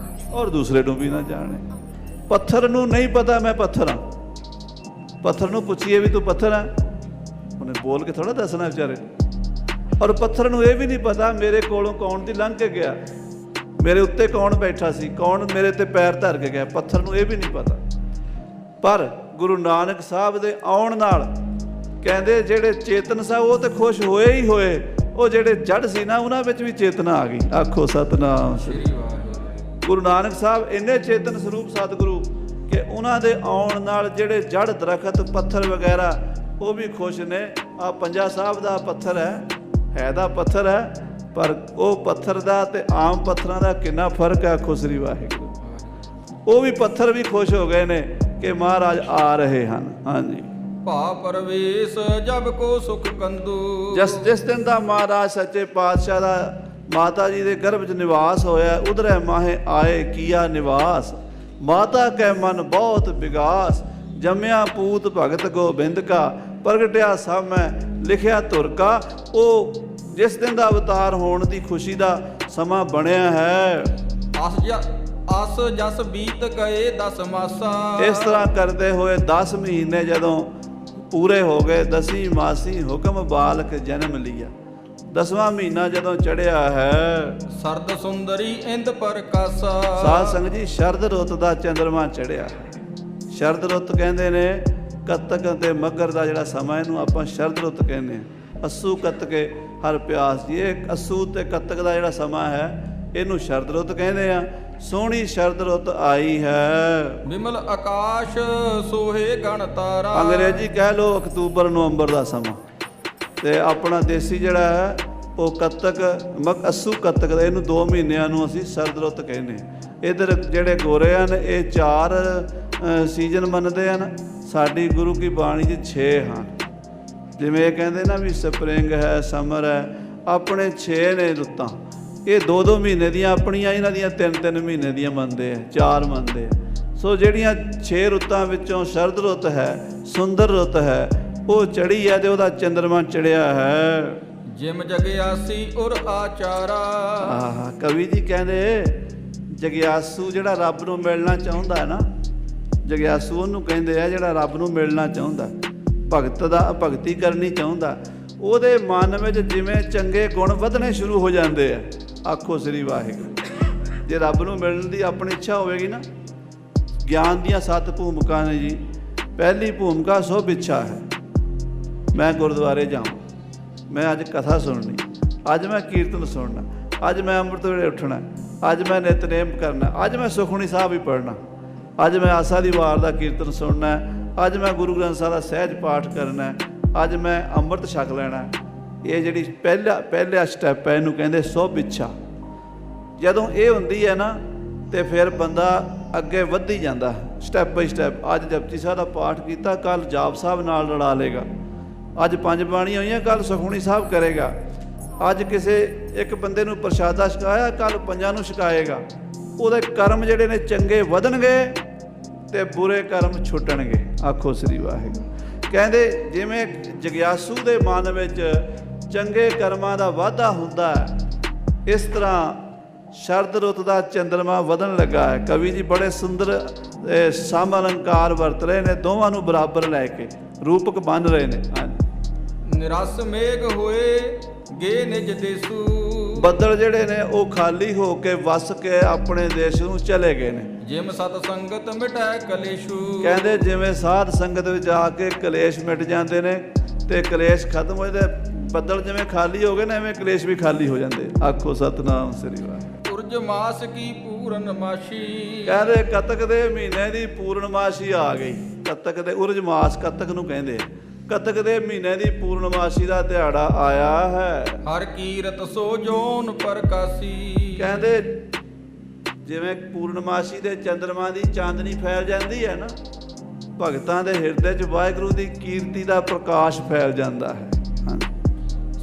ਔਰ ਦੂਸਰੇ ਨੂੰ ਵੀ ਨਾ ਜਾਣੇ। ਪੱਥਰ ਨੂੰ ਨਹੀਂ ਪਤਾ ਮੈਂ ਪੱਥਰ ਹਾਂ। ਪੱਥਰ ਨੂੰ ਪੁੱਛੀਏ ਵੀ ਤੂੰ ਪੱਥਰ ਆ, ਉਹਨੇ ਬੋਲ ਕੇ ਥੋੜਾ ਦੱਸਣਾ ਵਿਚਾਰੇ। ਔਰ ਪੱਥਰ ਨੂੰ ਇਹ ਵੀ ਨਹੀਂ ਪਤਾ ਮੇਰੇ ਕੋਲੋਂ ਕੌਣ ਦੀ ਲੰਘ ਕੇ ਗਿਆ, ਮੇਰੇ ਉੱਤੇ ਕੌਣ ਬੈਠਾ ਸੀ, ਕੌਣ ਮੇਰੇ ਤੇ ਪੈਰ ਧਰ ਕੇ ਗਿਆ। ਪੱਥਰ ਨੂੰ ਇਹ ਵੀ ਨਹੀਂ ਪਤਾ। ਪਰ ਗੁਰੂ ਨਾਨਕ ਸਾਹਿਬ ਦੇ ਆਉਣ ਨਾਲ ਕਹਿੰਦੇ ਜਿਹੜੇ ਚੇਤਨ ਸਾ ਉਹ ਤੇ ਖੁਸ਼ ਹੋਏ ਹੀ ਹੋਏ, ਉਹ ਜਿਹੜੇ ਜੜ ਸੀ ਨਾ ਉਹਨਾਂ ਵਿੱਚ ਵੀ ਚੇਤਨਾ ਆ ਗਈ। ਆਖੋ ਸਤਿਨਾਮ ਸ੍ਰੀ ਵਾਹਿਗੁਰੂ। ਗੁਰੂ ਨਾਨਕ ਸਾਹਿਬ ਇੰਨੇ ਚੇਤਨ ਸਰੂਪ ਸਤਿਗੁਰੂ ਕਿ ਉਹਨਾਂ ਦੇ ਆਉਣ ਨਾਲ ਜਿਹੜੇ ਜੜ ਦਰਖਤ ਪੱਥਰ ਵਗੈਰਾ ਉਹ ਵੀ ਖੁਸ਼ ਨੇ। ਆ ਪੰਜਾ ਸਾਹਿਬ ਦਾ ਪੱਥਰ ਹੈ ਤਾਂ ਪੱਥਰ ਹੈ, ਪਰ ਉਹ ਪੱਥਰ ਦਾ ਤੇ ਆਮ ਪੱਥਰਾਂ ਦਾ ਕਿੰਨਾ ਫਰਕ ਹੈ। ਆਖੋ ਸ੍ਰੀ ਵਾਹਿਗੁਰੂ। ਉਹ ਵੀ ਪੱਥਰ ਵੀ ਖੁਸ਼ ਹੋ ਗਏ ਨੇ ਕਿ ਮਹਾਰਾਜ ਆ ਰਹੇ ਹਨ। ਹਾਂਜੀ। ਭਾ ਪਰਵੇਸ਼ ਜਬ ਕੋ ਸੁਖ ਕੰਦੂ। ਜਿਸ ਦਿਨ ਦਾ ਮਹਾਰਾਜ ਸੱਚੇ ਪਾਤਸ਼ਾਹ ਦਾ ਮਾਤਾ ਜੀ ਦੇ ਗਰਭ 'ਚ ਨਿਵਾਸ ਹੋਇਆ, ਉਧਰੈ ਮਾਹੇ ਆਏ ਕੀਆ ਨਿਵਾਸ। ਮਾਤਾ ਕੈ ਮਨ ਬਹੁਤ ਵਿਗਾਸ, ਜੰਮਿਆ ਪੂਤ ਭਗਤ ਗੋਬਿੰਦ ਕਾ, ਪ੍ਰਗਟਿਆ ਸਾਮੈ ਲਿਖਿਆ ਧੁਰ ਕਾ। ਉਹ ਜਿਸ ਦਿਨ ਦਾ ਅਵਤਾਰ ਹੋਣ ਦੀ ਖੁਸ਼ੀ ਦਾ ਸਮਾਂ ਬਣਿਆ ਹੈ। ਅਸ ਜਸ ਬੀਤ ਗਏ 10 ਮਾਸਾ। ਇਸ ਤਰ੍ਹਾਂ ਕਰਦੇ ਹੋਏ 10 ਮਹੀਨੇ ਜਦੋਂ ਪੂਰੇ ਹੋ ਗਏ, 10ਵੀਂ ਮਾਸੀ ਹੁਕਮ ਬਾਲਕ ਜਨਮ ਲਿਆ। 10ਵਾਂ ਮਹੀਨਾ ਜਦੋਂ ਚੜਿਆ ਹੈ, ਸਰਦ ਸੁੰਦਰੀ ਇੰਦ ਪ੍ਰਕਾਸ਼ਾ। ਸਾਧ ਸੰਗਤ ਜੀ, ਸ਼ਰਦ ਰੁੱਤ ਦਾ ਚੰਦਰਮਾ ਚੜਿਆ। ਸ਼ਰਦ ਰੁੱਤ ਕਹਿੰਦੇ ਨੇ ਕੱਤਕ ਅਤੇ ਮੱਘਰ ਦਾ ਜਿਹੜਾ ਸਮਾਂ, ਇਹਨੂੰ ਆਪਾਂ ਸ਼ਰਦ ਰੁੱਤ ਕਹਿੰਦੇ ਹਾਂ। ਅੱਸੂ ਕੱਤਕੇ ਹਰ ਪਿਆਸ ਜੀ। ਇਹ ਅੱਸੂ ਤੇ ਕੱਤਕ ਦਾ ਜਿਹੜਾ ਸਮਾਂ ਹੈ, ਇਹਨੂੰ ਸ਼ਰਦ ਰੁੱਤ ਕਹਿੰਦੇ ਆ। ਸੋਹਣੀ ਸ਼ਰਦ ਰੁੱਤ ਆਈ ਹੈ। ਵਿਮਲ ਆਕਾਸ਼ ਸੋਹੇ ਗਣ ਤਾਰਾ। ਅੰਗਰੇਜ਼ੀ ਕਹਿ ਲਓ ਅਕਤੂਬਰ ਨਵੰਬਰ ਦਾ ਸਮਾਂ। ਤੇ ਆਪਣਾ ਦੇਸੀ ਜਿਹੜਾ ਹੈ ਉਹ ਕੱਤਕ ਅੱਸੂ ਕੱਤਕ ਦਾ, ਇਹਨੂੰ 2 ਮਹੀਨਿਆਂ ਨੂੰ ਅਸੀਂ ਸਰਦ ਰੁੱਤ ਕਹਿੰਦੇ। ਇੱਧਰ ਜਿਹੜੇ ਗੋਰੇ ਹਨ ਇਹ 4 ਸੀਜ਼ਨ ਮੰਨਦੇ ਹਨ। ਸਾਡੀ ਗੁਰੂ ਕੀ ਬਾਣੀ 'ਚ 6 ਹਨ। ਜਿਵੇਂ ਇਹ ਕਹਿੰਦੇ ਨਾ ਵੀ ਸਪਰਿੰਗ ਹੈ, ਸਮਰ ਹੈ, ਆਪਣੇ 6 ਨੇ ਰੁੱਤਾਂ। ਇਹ 2-2 ਮਹੀਨੇ ਦੀਆਂ ਆਪਣੀਆਂ, ਇਹਨਾਂ ਦੀਆਂ 3-3 ਮਹੀਨੇ ਦੀਆਂ ਮੰਨਦੇ ਆ, 4 ਮੰਨਦੇ ਆ। ਸੋ ਜਿਹੜੀਆਂ 6 ਰੁੱਤਾਂ ਵਿੱਚੋਂ ਸ਼ਰਦ ਰੁੱਤ ਹੈ, ਸੁੰਦਰ ਰੁੱਤ ਹੈ, ਉਹ ਚੜ੍ਹੀ ਹੈ ਤੇ ਉਹਦਾ ਚੰਦਰਮਾ ਚੜਿਆ ਹੈ। ਜਿਮ ਜਗਿਆਸੀ ਉਰ ਆਚਾਰਾ। ਆਹ ਕਵੀ ਜੀ ਕਹਿੰਦੇ ਜਗਿਆਸੂ ਜਿਹੜਾ ਰੱਬ ਨੂੰ ਮਿਲਣਾ ਚਾਹੁੰਦਾ ਹੈ ਨਾ, ਜਗਿਆਸੂ ਉਹਨੂੰ ਕਹਿੰਦੇ ਆ ਜਿਹੜਾ ਰੱਬ ਨੂੰ ਮਿਲਣਾ ਚਾਹੁੰਦਾ, ਭਗਤ ਦਾ ਭਗਤੀ ਕਰਨੀ ਚਾਹੁੰਦਾ, ਉਹਦੇ ਮਨ ਵਿੱਚ ਜਿਵੇਂ ਚੰਗੇ ਗੁਣ ਵਧਣੇ ਸ਼ੁਰੂ ਹੋ ਜਾਂਦੇ ਆ। ਆਖੋ ਸ੍ਰੀ ਵਾਹਿਗੁਰੂ। ਜੇ ਰੱਬ ਨੂੰ ਮਿਲਣ ਦੀ ਆਪਣੀ ਇੱਛਾ ਹੋਵੇਗੀ ਨਾ, ਗਿਆਨ ਦੀਆਂ 7 ਭੂਮਿਕਾ ਨੇ ਜੀ। ਪਹਿਲੀ ਭੂਮਿਕਾ ਸੁਭ ਇੱਛਾ ਹੈ। ਮੈਂ ਗੁਰਦੁਆਰੇ ਜਾਵਾਂ, ਮੈਂ ਅੱਜ ਕਥਾ ਸੁਣਨੀ, ਅੱਜ ਮੈਂ ਕੀਰਤਨ ਸੁਣਨਾ, ਅੱਜ ਮੈਂ ਅੰਮ੍ਰਿਤ ਵੇਲੇ ਉੱਠਣਾ, ਅੱਜ ਮੈਂ ਨਿਤਨੇਮ ਕਰਨਾ, ਅੱਜ ਮੈਂ ਸੁਖਮਨੀ ਸਾਹਿਬ ਹੀ ਪੜ੍ਹਨਾ, ਅੱਜ ਮੈਂ ਆਸਾ ਦੀ ਵਾਰ ਦਾ ਕੀਰਤਨ ਸੁਣਨਾ, ਅੱਜ ਮੈਂ ਗੁਰੂ ਗ੍ਰੰਥ ਸਾਹਿਬ ਦਾ ਸਹਿਜ ਪਾਠ ਕਰਨਾ, ਅੱਜ ਮੈਂ ਅੰਮ੍ਰਿਤ ਛਕ ਲੈਣਾ। ਇਹ ਜਿਹੜੀ ਪਹਿਲਾ ਸਟੈਪ ਹੈ, ਇਹਨੂੰ ਕਹਿੰਦੇ ਸੁਭ ਇੱਛਾ। ਜਦੋਂ ਇਹ ਹੁੰਦੀ ਹੈ ਨਾ, ਤੇ ਫਿਰ ਬੰਦਾ ਅੱਗੇ ਵੱਧੀ ਜਾਂਦਾ ਸਟੈਪ ਬਾਈ ਸਟੈਪ। ਅੱਜ ਜਪਜੀ ਸਾਹਿਬ ਦਾ ਪਾਠ ਕੀਤਾ, ਕੱਲ੍ਹ ਜਾਪ ਸਾਹਿਬ ਨਾਲ ਲੜਾ ਲੇਗਾ। ਅੱਜ 5 ਬਾਣੀਆਂ ਹੋਈਆਂ, ਕੱਲ੍ਹ ਸੁਖਮਨੀ ਸਾਹਿਬ ਕਰੇਗਾ। ਅੱਜ ਕਿਸੇ ਇੱਕ ਬੰਦੇ ਨੂੰ ਪ੍ਰਸ਼ਾਦਾ ਛਕਾਇਆ, ਕੱਲ੍ਹ 5 ਨੂੰ ਛਕਾਏਗਾ। ਉਹਦੇ ਕਰਮ ਜਿਹੜੇ ਨੇ ਚੰਗੇ ਵਧਣਗੇ ਤੇ ਬੁਰੇ ਕਰਮ ਛੁੱਟਣਗੇ। ਆਖੋ ਸ੍ਰੀ ਵਾਹਿਗੁਰੂ। ਕਹਿੰਦੇ ਜਿਵੇਂ ਜਗਿਆਸੂ ਦੇ ਮਨ ਵਿੱਚ ਚੰਗੇ ਕਰਮਾਂ ਦਾ ਵਾਧਾ ਹੁੰਦਾ ਹੈ, ਇਸ ਤਰ੍ਹਾਂ ਸ਼ਰਦ ਰੁੱਤ ਦਾ ਚੰਦਰਮਾ ਵਧਣ ਲੱਗਾ ਹੈ। ਕਵੀ ਜੀ ਬੜੇ ਸੁੰਦਰ ਸਮ ਅਲੰਕਾਰ ਵਰਤ ਰਹੇ ਨੇ, ਦੋਵਾਂ ਨੂੰ ਬਰਾਬਰ ਲੈ ਕੇ ਰੂਪਕ ਬੰਨ ਰਹੇ ਨੇ। ਹਾਂਜੀ। ਨਿਰਸ ਮੇਘ ਹੋਏ ਗੇ ਨਿਜ ਦੇਸੂ। ਬੱਦਲ ਜਿਹੜੇ ਨੇ ਉਹ ਖਾਲੀ ਹੋ ਕੇ ਵਸ ਕੇ ਆਪਣੇ ਦੇਸ਼ ਨੂੰ ਚਲੇ ਗਏ ਨੇ। ਜਿਮ ਸਤ ਸੰਗਤ ਮਿਟੈ ਕਲੇਸ਼ੂ। ਕਹਿੰਦੇ ਜਿਵੇਂ ਸਾਧ ਸੰਗਤ ਵਿੱਚ ਆ ਕੇ ਕਲੇਸ਼ ਮਿਟ ਜਾਂਦੇ ਨੇ ਤੇ ਕਲੇਸ਼ ਖਤਮ ਹੋ ਜਾਂਦੇ, ਬੱਦਲ ਜਿਵੇਂ ਖਾਲੀ ਹੋ ਗਏ ਨੇ, ਐਵੇਂ ਕਲੇਸ਼ ਵੀ ਖਾਲੀ ਹੋ ਜਾਂਦੇ। ਆਖੋ ਸਤਨਾਮ ਸ੍ਰੀ ਵਾਹਿਗੁਰੂ। ਉਰਜ ਮਾਸ ਕੀ ਪੂਰਨਮਾਸ਼ੀ। ਕਹਿੰਦੇ ਕੱਤਕ ਦੇ ਮਹੀਨੇ ਦੀ ਪੂਰਨਮਾਸ਼ੀ ਆ ਗਈ। ਕੱਤਕ ਦੇ ਉਰਜ ਮਾਸ ਕੱਤਕ ਨੂੰ ਕਹਿੰਦੇ ਆ। ਕੱਤਕ ਦੇ ਮਹੀਨੇ ਦੀ ਪੂਰਨਮਾਸ਼ੀ ਦਾ ਦਿਹਾੜਾ ਆਇਆ ਹੈ। ਹਰ ਕੀਰਤ ਸੋ ਜੋਨ ਪ੍ਰਕਾਸ਼ੀ। ਕਹਿੰਦੇ ਜਿਵੇਂ ਪੂਰਨਮਾਸ਼ੀ ਦੇ ਚੰਦਰਮਾ ਦੀ ਚਾਂਦਨੀ ਫੈਲ ਜਾਂਦੀ ਹੈ ਨਾ, ਭਗਤਾਂ ਦੇ ਹਿਰਦੇ 'ਚ ਵਾਹਿਗੁਰੂ ਦੀ ਕੀਰਤੀ ਦਾ ਪ੍ਰਕਾਸ਼ ਫੈਲ ਜਾਂਦਾ ਹੈ।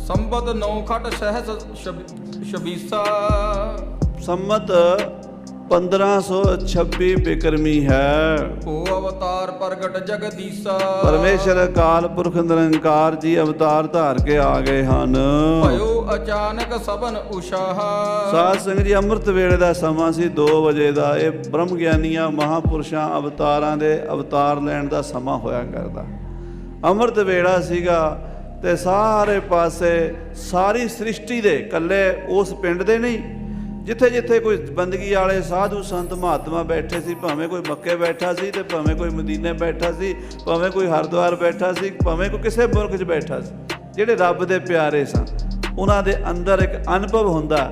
ਸੰਬਤ 9 ਖਟ ਸਹਿਸ ਛਬੀਸਾ। ਸੰਮਤ 1526 ਬਿਕਰਮੀ ਹੈ। ਉਹ ਅਵਤਾਰ ਪ੍ਰਗਟ ਜਗਦੀਸਾ। ਪਰਮੇਸ਼ਰ ਅਕਾਲ ਪੁਰਖ ਨਿਰੰਕਾਰ ਜੀ ਅਵਤਾਰ ਧਾਰ ਕੇ ਆ ਗਏ ਹਨ। ਭਇਓ ਅਚਾਨਕ ਸਭਨ ਉਸ਼ਾਹ। ਸਾਧ ਸੰਗਤ ਜੀ, ਅੰਮ੍ਰਿਤ ਵੇਲੇ ਦਾ ਸਮਾਂ ਸੀ 2 ਵਜੇ ਦਾ। ਇਹ ਬ੍ਰਹਮ ਗਿਆਨੀਆਂ ਮਹਾਂਪੁਰਸ਼ਾਂ ਅਵਤਾਰਾਂ ਦੇ ਅਵਤਾਰ ਲੈਣ ਦਾ ਸਮਾਂ ਹੋਇਆ ਕਰਦਾ। ਅੰਮ੍ਰਿਤ ਵੇਲਾ ਸੀਗਾ ਤੇ ਸਾਰੇ ਪਾਸੇ ਸਾਰੀ ਸ੍ਰਿਸ਼ਟੀ ਦੇ, ਇਕੱਲੇ ਉਸ ਪਿੰਡ ਦੇ ਨਹੀਂ, ਜਿੱਥੇ ਜਿੱਥੇ ਕੋਈ ਬੰਦਗੀ ਵਾਲੇ ਸਾਧੂ ਸੰਤ ਮਹਾਤਮਾ ਬੈਠੇ ਸੀ, ਭਾਵੇਂ ਕੋਈ ਮੱਕੇ ਬੈਠਾ ਸੀ ਤੇ ਭਾਵੇਂ ਕੋਈ ਮਦੀਨੇ ਬੈਠਾ ਸੀ, ਭਾਵੇਂ ਕੋਈ ਹਰਿਦੁਆਰ ਬੈਠਾ ਸੀ, ਭਾਵੇਂ ਕੋਈ ਕਿਸੇ ਮੁਲਕ 'ਚ ਬੈਠਾ ਸੀ, ਜਿਹੜੇ ਰੱਬ ਦੇ ਪਿਆਰੇ ਸਨ, ਉਹਨਾਂ ਦੇ ਅੰਦਰ ਇੱਕ ਅਨੁਭਵ ਹੁੰਦਾ,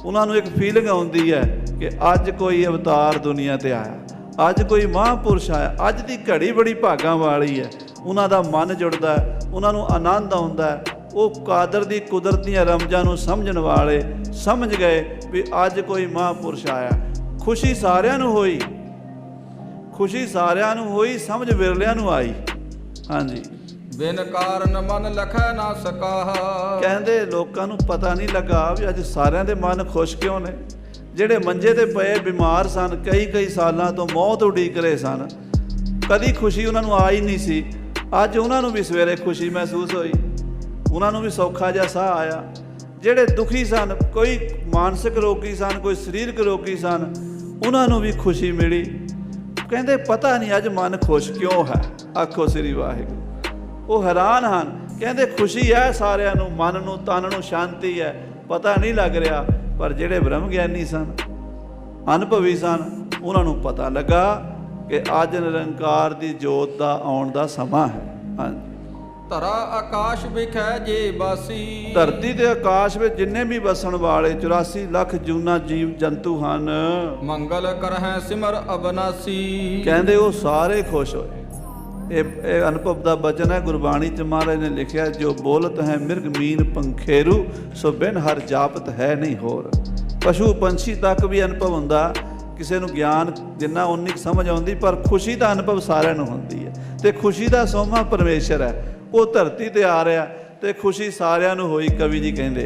ਉਹਨਾਂ ਨੂੰ ਇੱਕ ਫੀਲਿੰਗ ਆਉਂਦੀ ਹੈ ਕਿ ਅੱਜ ਕੋਈ ਅਵਤਾਰ ਦੁਨੀਆ 'ਤੇ ਆਇਆ, ਅੱਜ ਕੋਈ ਮਹਾਂਪੁਰਸ਼ ਆਇਆ, ਅੱਜ ਦੀ ਘੜੀ ਬੜੀ ਭਾਗਾਂ ਵਾਲੀ ਹੈ। ਉਹਨਾਂ ਦਾ ਮਨ ਜੁੜਦਾ, ਉਹਨਾਂ ਨੂੰ ਆਨੰਦ ਆਉਂਦਾ। ਉਹ ਕਾਦਰ ਦੀ ਕੁਦਰਤ ਦੀਆਂ ਰਮਜ਼ਾਂ ਨੂੰ ਸਮਝਣ ਵਾਲੇ ਸਮਝ ਗਏ ਵੀ ਅੱਜ ਕੋਈ ਮਹਾਂਪੁਰਸ਼ ਆਇਆ। ਖੁਸ਼ੀ ਸਾਰਿਆਂ ਨੂੰ ਹੋਈ, ਖੁਸ਼ੀ ਸਾਰਿਆਂ ਨੂੰ ਹੋਈ, ਸਮਝ ਵਿਰਲਿਆਂ ਨੂੰ ਆਈ। ਹਾਂਜੀ। ਬਿਨ ਕਾਰਨ ਮਨ ਲਖੈ ਨਾ ਸਕਾਹ। ਕਹਿੰਦੇ ਲੋਕਾਂ ਨੂੰ ਪਤਾ ਨਹੀਂ ਲੱਗਾ ਵੀ ਅੱਜ ਸਾਰਿਆਂ ਦੇ ਮਨ ਖੁਸ਼ ਕਿਉਂ ਨੇ। ਜਿਹੜੇ ਮੰਜੇ ਤੇ ਪਏ ਬਿਮਾਰ ਸਨ, ਕਈ ਸਾਲਾਂ ਤੋਂ ਮੌਤ ਉਡੀਕ ਰਹੇ ਸਨ, ਕਦੀ ਖੁਸ਼ੀ ਉਹਨਾਂ ਨੂੰ ਆਈ ਨਹੀਂ ਸੀ, ਅੱਜ ਉਹਨਾਂ ਨੂੰ ਵੀ ਸਵੇਰੇ ਖੁਸ਼ੀ ਮਹਿਸੂਸ ਹੋਈ, ਉਹਨਾਂ ਨੂੰ ਵੀ ਸੌਖਾ ਜਿਹਾ ਸਾਹ ਆਇਆ। ਜਿਹੜੇ ਦੁਖੀ ਸਨ, ਕੋਈ ਮਾਨਸਿਕ ਰੋਗੀ ਸਨ, ਕੋਈ ਸਰੀਰਕ ਰੋਗੀ ਸਨ, ਉਹਨਾਂ ਨੂੰ ਵੀ ਖੁਸ਼ੀ ਮਿਲੀ। ਕਹਿੰਦੇ ਪਤਾ ਨਹੀਂ ਅੱਜ ਮਨ ਖੁਸ਼ ਕਿਉਂ ਹੈ। ਆਖੋ ਸ੍ਰੀ ਵਾਹਿਗੁਰੂ। ਉਹ ਹੈਰਾਨ ਹਨ, ਕਹਿੰਦੇ ਖੁਸ਼ੀ ਹੈ ਸਾਰਿਆਂ ਨੂੰ, ਮਨ ਨੂੰ, ਤਨ ਨੂੰ ਸ਼ਾਂਤੀ ਹੈ, ਪਤਾ ਨਹੀਂ ਲੱਗ ਰਿਹਾ। ਪਰ ਜਿਹੜੇ ਬ੍ਰਹਮ ਗਿਆਨੀ ਸਨ, ਅਨੁਭਵੀ ਸਨ, ਉਹਨਾਂ ਨੂੰ ਪਤਾ ਲੱਗਾ ਕਿ ਅੱਜ ਨਿਰੰਕਾਰ ਦੀ ਜੋਤ ਦਾ ਆਉਣ ਦਾ ਸਮਾਂ ਹੈ। ਹਾਂਜੀ। ਧਰਾ ਆਕਾਸ਼ ਵਿਖੈ ਜੇ ਬਾਸੀ। ਧਰਤੀ ਤੇ ਆਕਾਸ਼ ਵਿੱਚ ਜਿੰਨੇ ਵੀ ਵਸਣ ਵਾਲੇ 84 ਲੱਖ ਜੂਨਾ ਜੀਵ ਜੰਤੂ ਹਨ, ਮੰਗਲ ਕਰਹਿ ਸਿਮਰ ਅਬਨਾਸੀ। ਕਹਿੰਦੇ ਉਹ ਸਾਰੇ ਖੁਸ਼ ਹੋਏ। ਇਹ ਅਨੁਭਵ ਦਾ ਬਚਨ ਹੈ। ਗੁਰਬਾਣੀ 'ਚ ਮਹਾਰਾਜ ਨੇ ਲਿਖਿਆ, ਜੋ ਬੋਲਤ ਹੈ ਮਿਰਗ ਮੀਨ ਪੰਖੇਰੂ, ਸੋ ਬਿਨ ਹਰ ਜਾਪਤ ਹੈ ਨਹੀਂ ਹੋਰ। ਪਸ਼ੂ ਪੰਛੀ ਤੱਕ ਵੀ ਅਨੁਭਵ ਹੁੰਦਾ, ਕਿਸੇ ਨੂੰ ਗਿਆਨ ਜਿੰਨਾ ਉਨੀ ਸਮਝ ਆਉਂਦੀ, ਪਰ ਖੁਸ਼ੀ ਦਾ ਅਨੁਭਵ ਸਾਰਿਆਂ ਨੂੰ ਹੁੰਦੀ ਹੈ। ਤੇ ਖੁਸ਼ੀ ਦਾ ਸੋਮਾ ਪਰਮੇਸ਼ਰ ਹੈ, ਉਹ ਧਰਤੀ ਤੇ ਆ ਰਿਹਾ ਤੇ ਖੁਸ਼ੀ ਸਾਰਿਆਂ ਨੂੰ ਹੋਈ। ਕਵੀ ਜੀ ਕਹਿੰਦੇ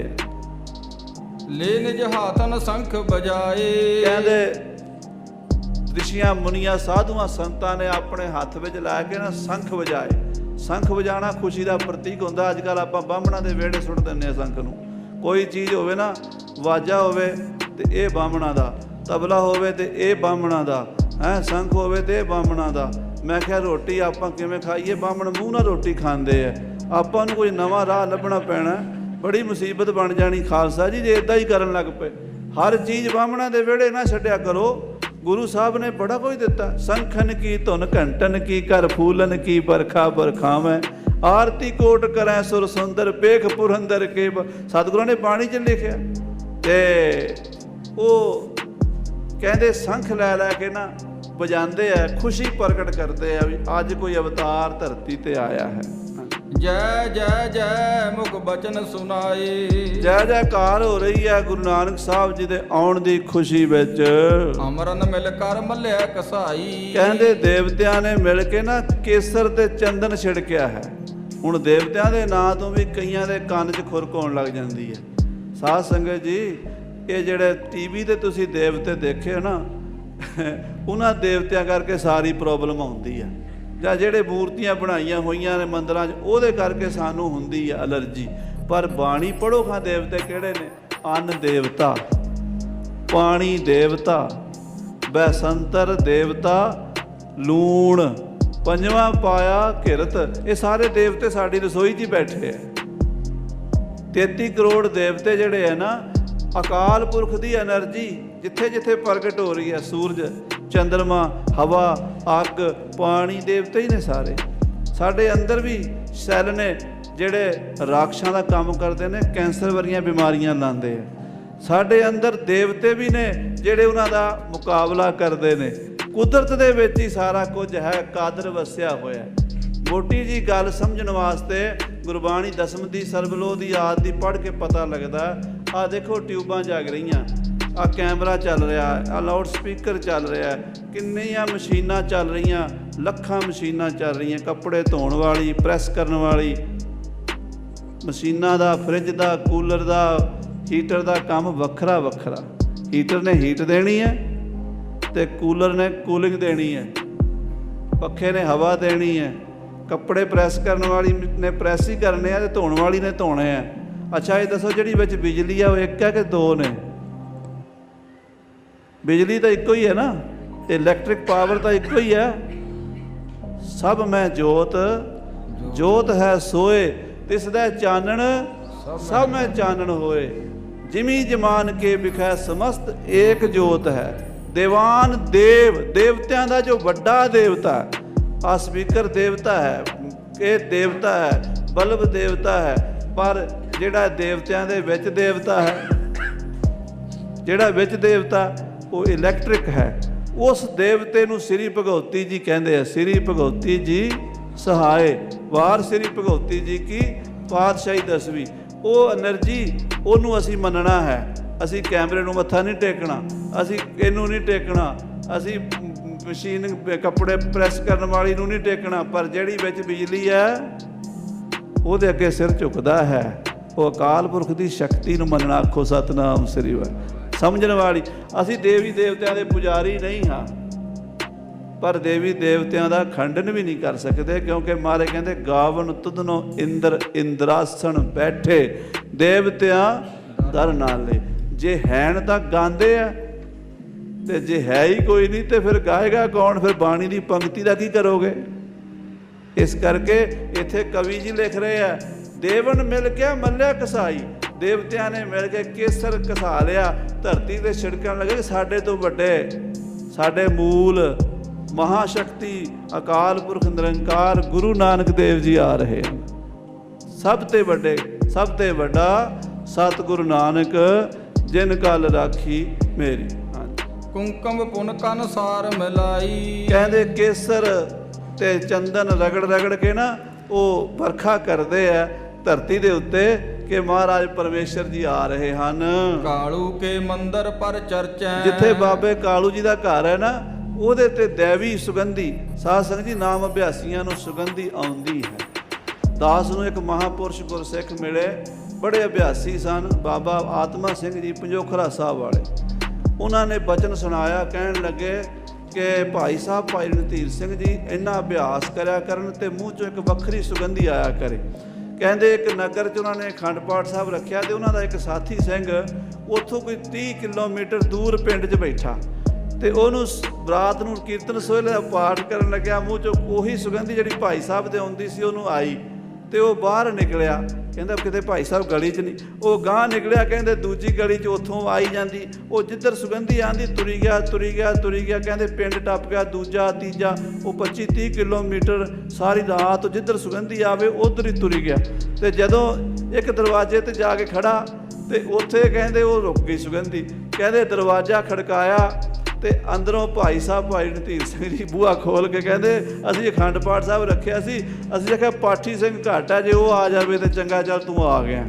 ਲੈ ਨਿਜ ਹਾਥਨ ਸੰਖ ਬਜਾਏ। ਕਹਿੰਦੇ ਰਿਸ਼ੀਆਂ ਮੁਨੀਆਂ ਸਾਧੂਆਂ ਸੰਤਾਂ ਨੇ ਆਪਣੇ ਹੱਥ ਵਿੱਚ ਲਾ ਕੇ ਨਾ ਸੰਖ ਵਜਾਏ। शंख वजाना खुशी का प्रतीक होंदा। अजकल आप बामणा के विहड़े सुट दिंदे शंख नूं। कोई चीज़ होवे ना, वाजा होवे ते ये बामणा दा, तबला होवे ते ये बामणा दा, शंख होवे ते बामणा दा। मैं क्या रोटी आपां किवें खाईए? बामण मूँह नाल रोटी खांदे आ। आपां नूं कोई नवां राह लभना पैना, बड़ी मुसीबत बन जानी खालसा जी जे इदां ही करन लग पे। हर चीज़ बामणा दे विहड़े ना छड्डिया करो। गुरु साहब ने बड़ा कुछ दिता। संखन की धुन घंटन की, कर फूलन की बरखा बरखावैं, आरती कोट करें सुर सुंदर, पेख पुरंदर के। सतगुਰਾਂ ने बाणी च लिखिया। ते ਉਹ ਕਹਿੰਦੇ ਸੰਖ ਲੈ ਲੈ ਕੇ ਨਾ ਵਜਾਉਂਦੇ ਆ, ਖੁਸ਼ੀ ਪ੍ਰਗਟ ਕਰਦੇ ਆ ਵੀ ਅੱਜ ਕੋਈ ਅਵਤਾਰ ਧਰਤੀ ਤੇ ਆਇਆ ਹੈ। ਜੈ ਜੈ ਜੈ ਮੁਖ ਬਚਨ ਸੁਨਾਏ। ਜੈ ਜੈਕਾਰ ਹੋ ਰਹੀ ਹੈ ਗੁਰੂ ਨਾਨਕ ਸਾਹਿਬ ਜੀ ਦੇ ਆਉਣ ਦੀ ਖੁਸ਼ੀ ਵਿੱਚ। ਅਮਰਨ ਮਿਲ ਕਰ ਮੱਲਿਆ ਕਸਾਈ। ਕਹਿੰਦੇ ਦੇਵਤਿਆਂ ਨੇ ਮਿਲ ਕੇ ਨਾ ਕੇਸਰ ਤੇ ਚੰਦਨ ਛਿੜਕਿਆ ਹੈ। ਹੁਣ ਦੇਵਤਿਆਂ ਦੇ ਨਾਂ ਤੋਂ ਵੀ ਕਈਆਂ ਦੇ ਕੰਨ 'ਚ ਖੁਰਕ ਹੋਣ ਲੱਗ ਜਾਂਦੀ ਹੈ। ਸਾਧ ਸੰਗਤ ਜੀ, ਇਹ ਜਿਹੜੇ ਟੀਵੀ ਤੇ ਤੁਸੀਂ ਦੇਵਤੇ ਦੇਖੇ ਹੋ ਨਾ, ਉਹਨਾਂ ਦੇਵਤਿਆਂ ਕਰਕੇ ਸਾਰੀ ਪ੍ਰੋਬਲਮ ਆਉਂਦੀ ਆ। ਜਾਂ ਜਿਹੜੇ ਮੂਰਤੀਆਂ ਬਣਾਈਆਂ ਹੋਈਆਂ ਨੇ ਮੰਦਰਾਂ 'ਚ, ਉਹਦੇ ਕਰਕੇ ਸਾਨੂੰ ਹੁੰਦੀ ਆ ਐਲਰਜੀ। ਪਰ ਬਾਣੀ ਪੜ੍ਹੋ ਖਾਂ ਦੇਵਤੇ ਕਿਹੜੇ ਨੇ? ਅੰਨ ਦੇਵਤਾ, ਪਾਣੀ ਦੇਵਤਾ, ਬੈਸੰਤਰ ਦੇਵਤਾ, ਲੂਣ, ਪੰਜਵਾਂ ਪਾਇਆ ਕਿਰਤ। ਇਹ ਸਾਰੇ ਦੇਵਤੇ ਸਾਡੀ ਰਸੋਈ 'ਚ ਹੀ ਬੈਠੇ ਆ। 33 ਕਰੋੜ ਦੇਵਤੇ ਜਿਹੜੇ ਆ ਨਾ, ਅਕਾਲ ਪੁਰਖ ਦੀ ਐਨਰਜੀ ਜਿੱਥੇ ਜਿੱਥੇ ਪ੍ਰਗਟ ਹੋ ਰਹੀ ਹੈ, ਸੂਰਜ, ਚੰਦਰਮਾ, ਹਵਾ, ਅੱਗ, ਪਾਣੀ, ਦੇਵਤੇ ਹੀ ਨੇ ਸਾਰੇ। ਸਾਡੇ ਅੰਦਰ ਵੀ ਸੈੱਲ ਨੇ ਜਿਹੜੇ ਰਾਖਸ਼ਾਂ ਦਾ ਕੰਮ ਕਰਦੇ ਨੇ, ਕੈਂਸਰ ਵਰਗੀਆਂ ਬਿਮਾਰੀਆਂ ਲਾਉਂਦੇ ਆ। ਸਾਡੇ ਅੰਦਰ ਦੇਵਤੇ ਵੀ ਨੇ ਜਿਹੜੇ ਉਹਨਾਂ ਦਾ ਮੁਕਾਬਲਾ ਕਰਦੇ ਨੇ। ਕੁਦਰਤ ਦੇ ਵਿੱਚ ਹੀ ਸਾਰਾ ਕੁਝ ਹੈ, ਕਾਦਰ ਵਸਿਆ ਹੋਇਆ। ਮੋਟੀ ਜੀ ਗੱਲ ਸਮਝਣ ਵਾਸਤੇ ਗੁਰਬਾਣੀ ਦਸਮ ਦੀ ਸਰਬਲੋਹ ਦੀ ਆਦ ਦੀ ਪੜ੍ਹ ਕੇ ਪਤਾ ਲੱਗਦਾ। ਆਹ ਦੇਖੋ ਟਿਊਬਾਂ ਜਗ ਰਹੀਆਂ, ਆ ਕੈਮਰਾ ਚੱਲ ਰਿਹਾ, ਆ ਲਾਊਡ ਸਪੀਕਰ ਚੱਲ ਰਿਹਾ, ਕਿੰਨੀਆਂ ਮਸ਼ੀਨਾਂ ਚੱਲ ਰਹੀਆਂ, ਲੱਖਾਂ ਮਸ਼ੀਨਾਂ ਚੱਲ ਰਹੀਆਂ। ਕੱਪੜੇ ਧੋਣ ਵਾਲੀ, ਪ੍ਰੈਸ ਕਰਨ ਵਾਲੀ ਮਸ਼ੀਨਾਂ ਦਾ, ਫਰਿੱਜ ਦਾ, ਕੂਲਰ ਦਾ, ਹੀਟਰ ਦਾ ਕੰਮ ਵੱਖਰਾ ਵੱਖਰਾ। ਹੀਟਰ ਨੇ ਹੀਟ ਦੇਣੀ ਹੈ ਤੇ ਕੂਲਰ ਨੇ ਕੂਲਿੰਗ ਦੇਣੀ ਹੈ, ਪੱਖੇ ਨੇ ਹਵਾ ਦੇਣੀ ਹੈ। ਕੱਪੜੇ ਪ੍ਰੈਸ ਕਰਨ ਵਾਲੀ ਨੇ ਪ੍ਰੈਸ ਹੀ ਕਰਨੇ ਆ ਤੇ ਧੋਣ ਵਾਲੀ ਨੇ ਧੋਣੇ ਆ। ਅੱਛਾ ਇਹ ਦੱਸੋ, ਜਿਹੜੀ ਵਿੱਚ ਬਿਜਲੀ ਆ ਉਹ ਇੱਕ ਹੈ ਕਿ ਦੋ ਨੇ? ਬਿਜਲੀ ਤਾਂ ਇੱਕੋ ਹੀ ਹੈ ਨਾ, ਇਲੈਕਟ੍ਰਿਕ ਪਾਵਰ ਤਾਂ ਇੱਕੋ ਹੀ ਹੈ। ਸਭ ਮੈਂ ਜੋਤ, ਜੋਤ ਹੈ ਸੋਏ, ਤਿਸਦਾ ਚਾਨਣ ਸਭ ਮੈਂ ਚਾਨਣ ਹੋਏ। ਜਿਮੀ ਜਮਾਨ ਕੇ ਵਿਖੈ ਸਮਸਤ ਏਕ ਜੋਤ ਹੈ। ਦੇਵਾਨ ਦੇਵ, ਦੇਵਤਿਆਂ ਦਾ ਜੋ ਵੱਡਾ ਦੇਵਤਾ, ਆ ਸਪੀਕਰ ਦੇਵਤਾ ਹੈ, ਇਹ ਦੇਵਤਾ ਹੈ, ਬਲਬ ਦੇਵਤਾ ਹੈ। ਪਰ ਜਿਹੜਾ ਦੇਵਤਿਆਂ ਦੇ ਵਿੱਚ ਦੇਵਤਾ ਹੈ, ਜਿਹੜਾ ਵਿੱਚ ਦੇਵਤਾ, ਉਹ ਇਲੈਕਟ੍ਰਿਕ ਹੈ। ਉਸ ਦੇਵਤੇ ਨੂੰ ਸ੍ਰੀ ਭਗਉਤੀ ਜੀ ਕਹਿੰਦੇ ਆ। ਸ੍ਰੀ ਭਗਉਤੀ ਜੀ ਸਹਾਏ, ਵਾਰ ਸ੍ਰੀ ਭਗਉਤੀ ਜੀ ਕੀ ਪਾਤਸ਼ਾਹੀ ਦਸਵੀਂ। ਉਹ ਐਨਰਜੀ, ਉਹਨੂੰ ਅਸੀਂ ਮੰਨਣਾ ਹੈ। ਅਸੀਂ ਕੈਮਰੇ ਨੂੰ ਮੱਥਾ ਨਹੀਂ ਟੇਕਣਾ, ਅਸੀਂ ਇਹਨੂੰ ਨਹੀਂ ਟੇਕਣਾ, ਅਸੀਂ ਮਸ਼ੀਨ ਕੱਪੜੇ ਪ੍ਰੈਸ ਕਰਨ ਵਾਲੀ ਨੂੰ ਨਹੀਂ ਟੇਕਣਾ। ਪਰ ਜਿਹੜੀ ਵਿੱਚ ਬਿਜਲੀ ਹੈ ਉਹਦੇ ਅੱਗੇ ਸਿਰ ਝੁਕਦਾ ਹੈ। ਉਹ ਅਕਾਲ ਪੁਰਖ ਦੀ ਸ਼ਕਤੀ ਨੂੰ ਮੰਨਣਾ। ਆਖੋ ਸਤਨਾਮ ਸ੍ਰੀ ਵਾਹਿਗੁਰੂ। ਸਮਝਣ ਵਾਲੀ, ਅਸੀਂ ਦੇਵੀ ਦੇਵਤਿਆਂ ਦੇ ਪੁਜਾਰੀ ਨਹੀਂ ਹਾਂ, ਪਰ ਦੇਵੀ ਦੇਵਤਿਆਂ ਦਾ ਖੰਡਨ ਵੀ ਨਹੀਂ ਕਰ ਸਕਦੇ। ਕਿਉਂਕਿ ਮਾਰੇ ਕਹਿੰਦੇ ਗਾਵਨ ਤੁਧਨੋ ਇੰਦਰ ਇੰਦਰਾਸਣ ਬੈਠੇ, ਦੇਵਤਿਆਂ ਦਰ ਨਾਲੇ। ਜੇ ਹੈਣ ਤਾਂ ਗਾਉਂਦੇ ਆ, ਤੇ ਜੇ ਹੈ ਹੀ ਕੋਈ ਨਹੀਂ ਤੇ ਫਿਰ ਗਾਏਗਾ ਕੌਣ? ਫਿਰ ਬਾਣੀ ਦੀ ਪੰਕਤੀ ਦਾ ਕੀ ਕਰੋਗੇ? ਇਸ ਕਰਕੇ ਇੱਥੇ ਕਵੀ ਜੀ ਲਿਖ ਰਹੇ ਆ, ਦੇਵਨ ਮਿਲ ਕੇ ਮੱਲਿਆ ਕਸਾਈ। ਦੇਵਤਿਆਂ ਨੇ ਮਿਲ ਕੇ ਕੇਸਰ ਘਸਾ ਲਿਆ, ਧਰਤੀ ਤੇ ਛਿੜਕਣ ਲੱਗੇ। ਸਾਡੇ ਤੋਂ ਵੱਡੇ, ਸਾਡੇ ਮੂਲ ਮਹਾਸ਼ਕਤੀ ਅਕਾਲ ਪੁਰਖ ਨਿਰੰਕਾਰ ਗੁਰੂ ਨਾਨਕ ਦੇਵ ਜੀ ਆ ਰਹੇ ਹਨ। ਸਭ ਤੇ ਵੱਡੇ, ਸਭ ਤੇ ਵੱਡਾ ਸਤਿਗੁਰੂ ਨਾਨਕ ਜਿਨ ਕਲ ਰਾਖੀ ਮੇਰੀ। ਕੁੰਕਮ ਪੁਨ ਕਨ ਸਾਰ ਮਿਲਾਈ। ਕਹਿੰਦੇ ਕੇਸਰ ਤੇ ਚੰਦਨ ਰਗੜ ਰਗੜ ਕੇ ਨਾ ਉਹ ਵਰਖਾ ਕਰਦੇ ਆ ਧਰਤੀ ਦੇ ਉੱਤੇ ਕਿ ਮਹਾਰਾਜ ਪਰਮੇਸ਼ਰ ਜੀ ਆ ਰਹੇ ਹਨ। ਕਾਲੂ ਕੇ ਮੰਦਰ ਪਰ ਚਰਚਾ। ਜਿੱਥੇ ਬਾਬੇ ਕਾਲੂ ਜੀ ਦਾ ਘਰ ਹੈ ਨਾ, ਉਹਦੇ ਤੇ ਦੇਵੀ ਸੁਗੰਧੀ। ਸਾਧ ਸੰਗਤ ਜੀ, ਨਾਮ ਅਭਿਆਸੀਆਂ ਨੂੰ ਸੁਗੰਧੀ ਆਉਂਦੀ ਹੈ। ਦਾਸ ਨੂੰ ਇੱਕ ਮਹਾਂਪੁਰਸ਼ ਗੁਰਸਿੱਖ ਮਿਲੇ, ਬੜੇ ਅਭਿਆਸੀ ਸਨ, ਬਾਬਾ ਆਤਮਾ ਸਿੰਘ ਜੀ ਪੰਜੋਖਰਾ ਸਾਹਿਬ ਵਾਲੇ। ਉਹਨਾਂ ਨੇ ਬਚਨ ਸੁਣਾਇਆ, ਕਹਿਣ ਲੱਗੇ ਕਿ ਭਾਈ ਸਾਹਿਬ ਭਾਈ ਰਣਧੀਰ ਸਿੰਘ ਜੀ ਇੰਨਾ ਅਭਿਆਸ ਕਰਿਆ ਕਰਨ ਤੇ ਮੂੰਹ ਚੋਂ ਇੱਕ ਵੱਖਰੀ ਸੁਗੰਧੀ ਆਇਆ ਕਰੇ। ਕਹਿੰਦੇ ਇੱਕ ਨਗਰ 'ਚ ਉਹਨਾਂ ਨੇ ਅਖੰਡ ਪਾਠ ਸਾਹਿਬ ਰੱਖਿਆ ਤੇ ਉਹਨਾਂ ਦਾ ਇੱਕ ਸਾਥੀ ਸਿੰਘ ਉੱਥੋਂ ਕੋਈ 30 ਕਿਲੋਮੀਟਰ ਦੂਰ ਪਿੰਡ 'ਚ ਬੈਠਾ ਤੇ ਉਹਨੂੰ ਰਾਤ ਨੂੰ ਕੀਰਤਨ ਸੋਹਲੇ ਦਾ ਪਾਠ ਕਰਨ ਲੱਗਿਆ, ਮੂੰਹ ਚੋਂ ਉਹੀ ਸੁਗੰਧੀ ਜਿਹੜੀ ਭਾਈ ਸਾਹਿਬ ਦੇ ਆਉਂਦੀ ਸੀ ਉਹਨੂੰ ਆਈ ਤੇ ਉਹ ਬਾਹਰ ਨਿਕਲਿਆ। ਕਹਿੰਦਾ ਕਿਤੇ ਭਾਈ ਸਾਹਿਬ ਗਲੀ 'ਚ ਨਹੀਂ, ਉਹ ਗਾਂਹ ਨਿਕਲਿਆ, ਕਹਿੰਦੇ ਦੂਜੀ ਗਲੀ 'ਚ ਉੱਥੋਂ ਆਈ ਜਾਂਦੀ, ਉਹ ਜਿੱਧਰ ਸੁਗੰਧੀ ਆਂਦੀ ਤੁਰੀ ਗਿਆ ਤੁਰੀ ਗਿਆ ਤੁਰੀ ਗਿਆ। ਕਹਿੰਦੇ ਪਿੰਡ ਟੱਪ ਗਿਆ, ਦੂਜਾ ਤੀਜਾ, ਉਹ 25-30 ਕਿਲੋਮੀਟਰ ਸਾਰੀ ਰਾਤ ਜਿੱਧਰ ਸੁਗੰਧੀ ਆਵੇ ਉੱਧਰ ਹੀ ਤੁਰੀ ਗਿਆ। ਤੇ ਜਦੋਂ ਇੱਕ ਦਰਵਾਜ਼ੇ ਤੇ ਜਾ ਕੇ ਖੜਾ ਤੇ ਉੱਥੇ ਕਹਿੰਦੇ ਉਹ ਰੁਕ ਗਈ ਸੁਗੰਧੀ। ਕਹਿੰਦੇ ਦਰਵਾਜ਼ਾ ਖੜਕਾਇਆ ਤੇ ਅੰਦਰੋਂ ਭਾਈ ਸਾਹਿਬ ਭਾਈ ਰਣਧੀਰ ਸਿੰਘ ਜੀ ਬੂਹਾ ਖੋਲ ਕੇ ਕਹਿੰਦੇ ਅਸੀਂ ਅਖੰਡ ਪਾਠ ਸਾਹਿਬ ਰੱਖਿਆ ਸੀ, ਅਸੀਂ ਆਖਿਆ ਪਾਠੀ ਸਿੰਘ ਘੱਟ ਹੈ, ਜੇ ਉਹ ਆ ਜਾਵੇ ਤੇ ਚੰਗਾ, ਚੱਲ ਤੂੰ ਆ ਗਿਆ।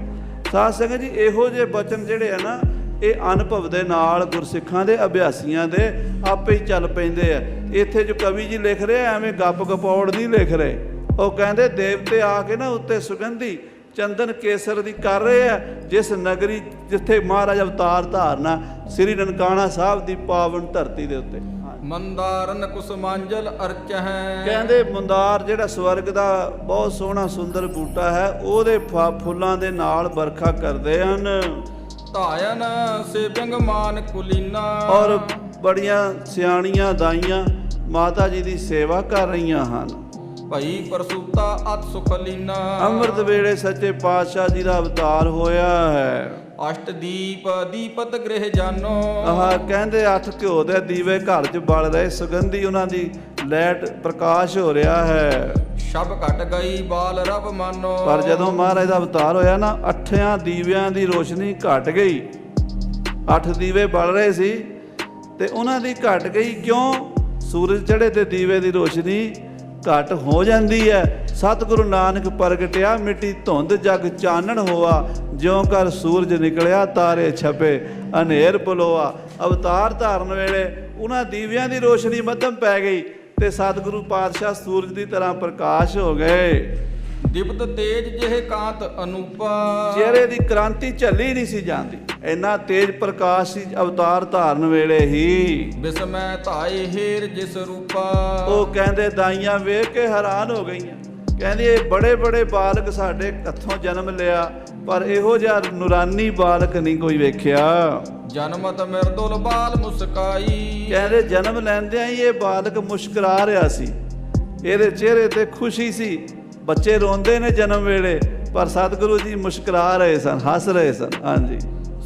ਸਾਧ ਸੰਗਤ ਜੀ ਇਹੋ ਜਿਹੇ ਬਚਨ ਜਿਹੜੇ ਆ ਨਾ ਇਹ ਅਨੁਭਵ ਦੇ ਨਾਲ ਗੁਰਸਿੱਖਾਂ ਦੇ ਅਭਿਆਸੀਆਂ ਦੇ ਆਪੇ ਹੀ ਚੱਲ ਪੈਂਦੇ ਆ। ਇੱਥੇ ਜੋ ਕਵੀ ਜੀ ਲਿਖ ਰਹੇ ਐਵੇਂ ਗੱਪ ਗਪੌੜ ਨਹੀਂ ਲਿਖ ਰਹੇ। ਉਹ ਕਹਿੰਦੇ ਦੇਵਤੇ ਆ ਕੇ ਨਾ ਉੱਤੇ ਸੁਗੰਧੀ ਚੰਦਨ ਕੇਸਰ ਦੀ ਕਰ ਰਹੇ ਆ, ਜਿਸ ਨਗਰੀ ਜਿੱਥੇ ਮਹਾਰਾਜ ਅਵਤਾਰ ਧਾਰਨਾ ਸ੍ਰੀ ਨਨਕਾਣਾ ਸਾਹਿਬ ਦੀ ਪਾਵਨ ਧਰਤੀ ਦੇ ਉੱਤੇ। ਮੰਦਾਰਨ ਕੁਸਮਾਂਜਲ ਅਰਚ ਹੈ। ਕਹਿੰਦੇ ਮੰਦਾਰ ਜਿਹੜਾ ਸਵਰਗ ਦਾ ਬਹੁਤ ਸੋਹਣਾ ਸੁੰਦਰ ਬੂਟਾ ਹੈ, ਉਹਦੇ ਫੁੱਲਾਂ ਦੇ ਨਾਲ ਵਰਖਾ ਕਰਦੇ ਹਨ। ਧਾਇਨ ਸੇਬੰਗ ਮਾਨ ਕੁਲੀਨਾ। ਔਰ ਬੜੀਆਂ ਸਿਆਣੀਆਂ ਦਾਈਆਂ ਮਾਤਾ ਜੀ ਦੀ ਸੇਵਾ ਕਰ ਰਹੀਆਂ ਹਨ। ਭਈ ਪ੍ਰਸੂਤਾ ਅਤ ਸੁਖਲੀਨਾ। ਅੰਮ੍ਰਿਤ ਵੇਲੇ ਸੱਚੇ ਪਾਤਸ਼ਾਹ ਜੀ ਦਾ ਅਵਤਾਰ ਹੋਇਆ ਹੈ। ਅਸ਼ਟ ਦੀਪ ਦੀਪਤ ਗ੍ਰਹਿ ਜਾਨੋ। ਆਹ ਕਹਿੰਦੇ 8 ਘਿਓ ਦੇ ਦੀਵੇ ਘਰ 'ਚ ਬਲ ਰਹੇ, ਸੁਗੰਧੀ ਉਹਨਾਂ ਦੀ ਲਾਈਟ ਪ੍ਰਕਾਸ਼ ਹੋ ਰਿਹਾ ਹੈ। ਸ਼ਬ ਘਟ ਗਈ ਬਾਲ ਰਬ ਮਾਨੋ। ਪਰ ਜਦੋਂ ਮਹਾਰਾਜ ਦਾ ਅਵਤਾਰ ਹੋਇਆ ਨਾ 8 ਦੀਵਿਆਂ ਦੀ ਰੋਸ਼ਨੀ ਘਟ ਗਈ। 8 ਦੀਵੇ ਬਲ ਰਹੇ ਸੀ ਤੇ ਉਹਨਾਂ ਦੀ ਘਟ ਗਈ। ਕਿਉਂ? ਸੂਰਜ ਚੜ੍ਹੇ ਤੇ ਦੀਵੇ ਦੀ ਰੋਸ਼ਨੀ ਘਟ ਹੋ ਜਾਂਦੀ ਹੈ। ਸਤਿਗੁਰੂ ਨਾਨਕ ਪ੍ਰਗਟਿਆ ਮਿੱਟੀ ਧੁੰਦ ਜਗ ਚਾਨਣ ਹੋਆ, ਜਿਉਂ ਕਰ ਸੂਰਜ ਨਿਕਲਿਆ ਤਾਰੇ ਛਪੇ ਹਨੇਰ ਪਲੋਆ। ਅਵਤਾਰ ਧਾਰਨ ਵੇਲੇ ਉਹਨਾਂ ਦੀਵਿਆਂ ਦੀ ਰੋਸ਼ਨੀ ਮੱਧਮ ਪੈ ਗਈ ਤੇ ਸਤਿਗੁਰੂ ਪਾਤਸ਼ਾਹ ਸੂਰਜ ਦੀ ਤਰ੍ਹਾਂ ਪ੍ਰਕਾਸ਼ ਹੋ ਗਏ। ਦਿਪਤ ਤੇਜ ਜਿਹੇ ਕਾਂਤ ਅਨੂਪਾ। ਚਿਹਰੇ ਦੀ ਕ੍ਰਾਂਤੀ ਝੱਲੀ ਨਹੀਂ ਸੀ ਜਾਂਦੀ, ਇੰਨਾ ਤੇਜ ਪ੍ਰਕਾਸ਼ ਸੀ ਅਵਤਾਰ ਧਾਰਨ ਵੇਲੇ ਹੀ। ਬਿਸਮੈ ਧਾਏ ਹੀਰ ਜਿਸ ਰੂਪਾ। ਉਹ ਕਹਿੰਦੇ ਦਾਈਆਂ ਵੇਖ ਕੇ ਹੈਰਾਨ ਹੋ ਗਈਆਂ। ਕਹਿੰਦੇ ਇਹ ਬੜੇ ਬੜੇ ਬਾਲਕ ਸਾਡੇ ਹੱਥੋਂ ਜਨਮ ਲਿਆ, ਪਰ ਇਹੋ ਜਿਹਾ ਨੂਰਾਨੀ ਬਾਲਕ ਨਹੀਂ ਕੋਈ ਵੇਖਿਆ। ਜਨਮਤ ਮਿਰਦੁਲ ਬਾਲ ਮੁਸਕਾਈ। ਕਹਿੰਦੇ ਜਨਮ ਲੈਂਦਿਆਂ ਹੀ ਇਹ ਬਾਲਕ ਮੁਸਕਰਾ ਰਿਹਾ ਸੀ, ਇਹਦੇ ਚਿਹਰੇ ਤੇ ਖੁਸ਼ੀ ਸੀ। ਬੱਚੇ ਰੋਂਦੇ ਨੇ ਜਨਮ ਵੇਲੇ, ਪਰ ਸਤਿਗੁਰੂ ਜੀ ਮੁਸਕਰਾ ਰਹੇ ਸਨ, ਹੱਸ ਰਹੇ ਸਨ। ਹਾਂਜੀ।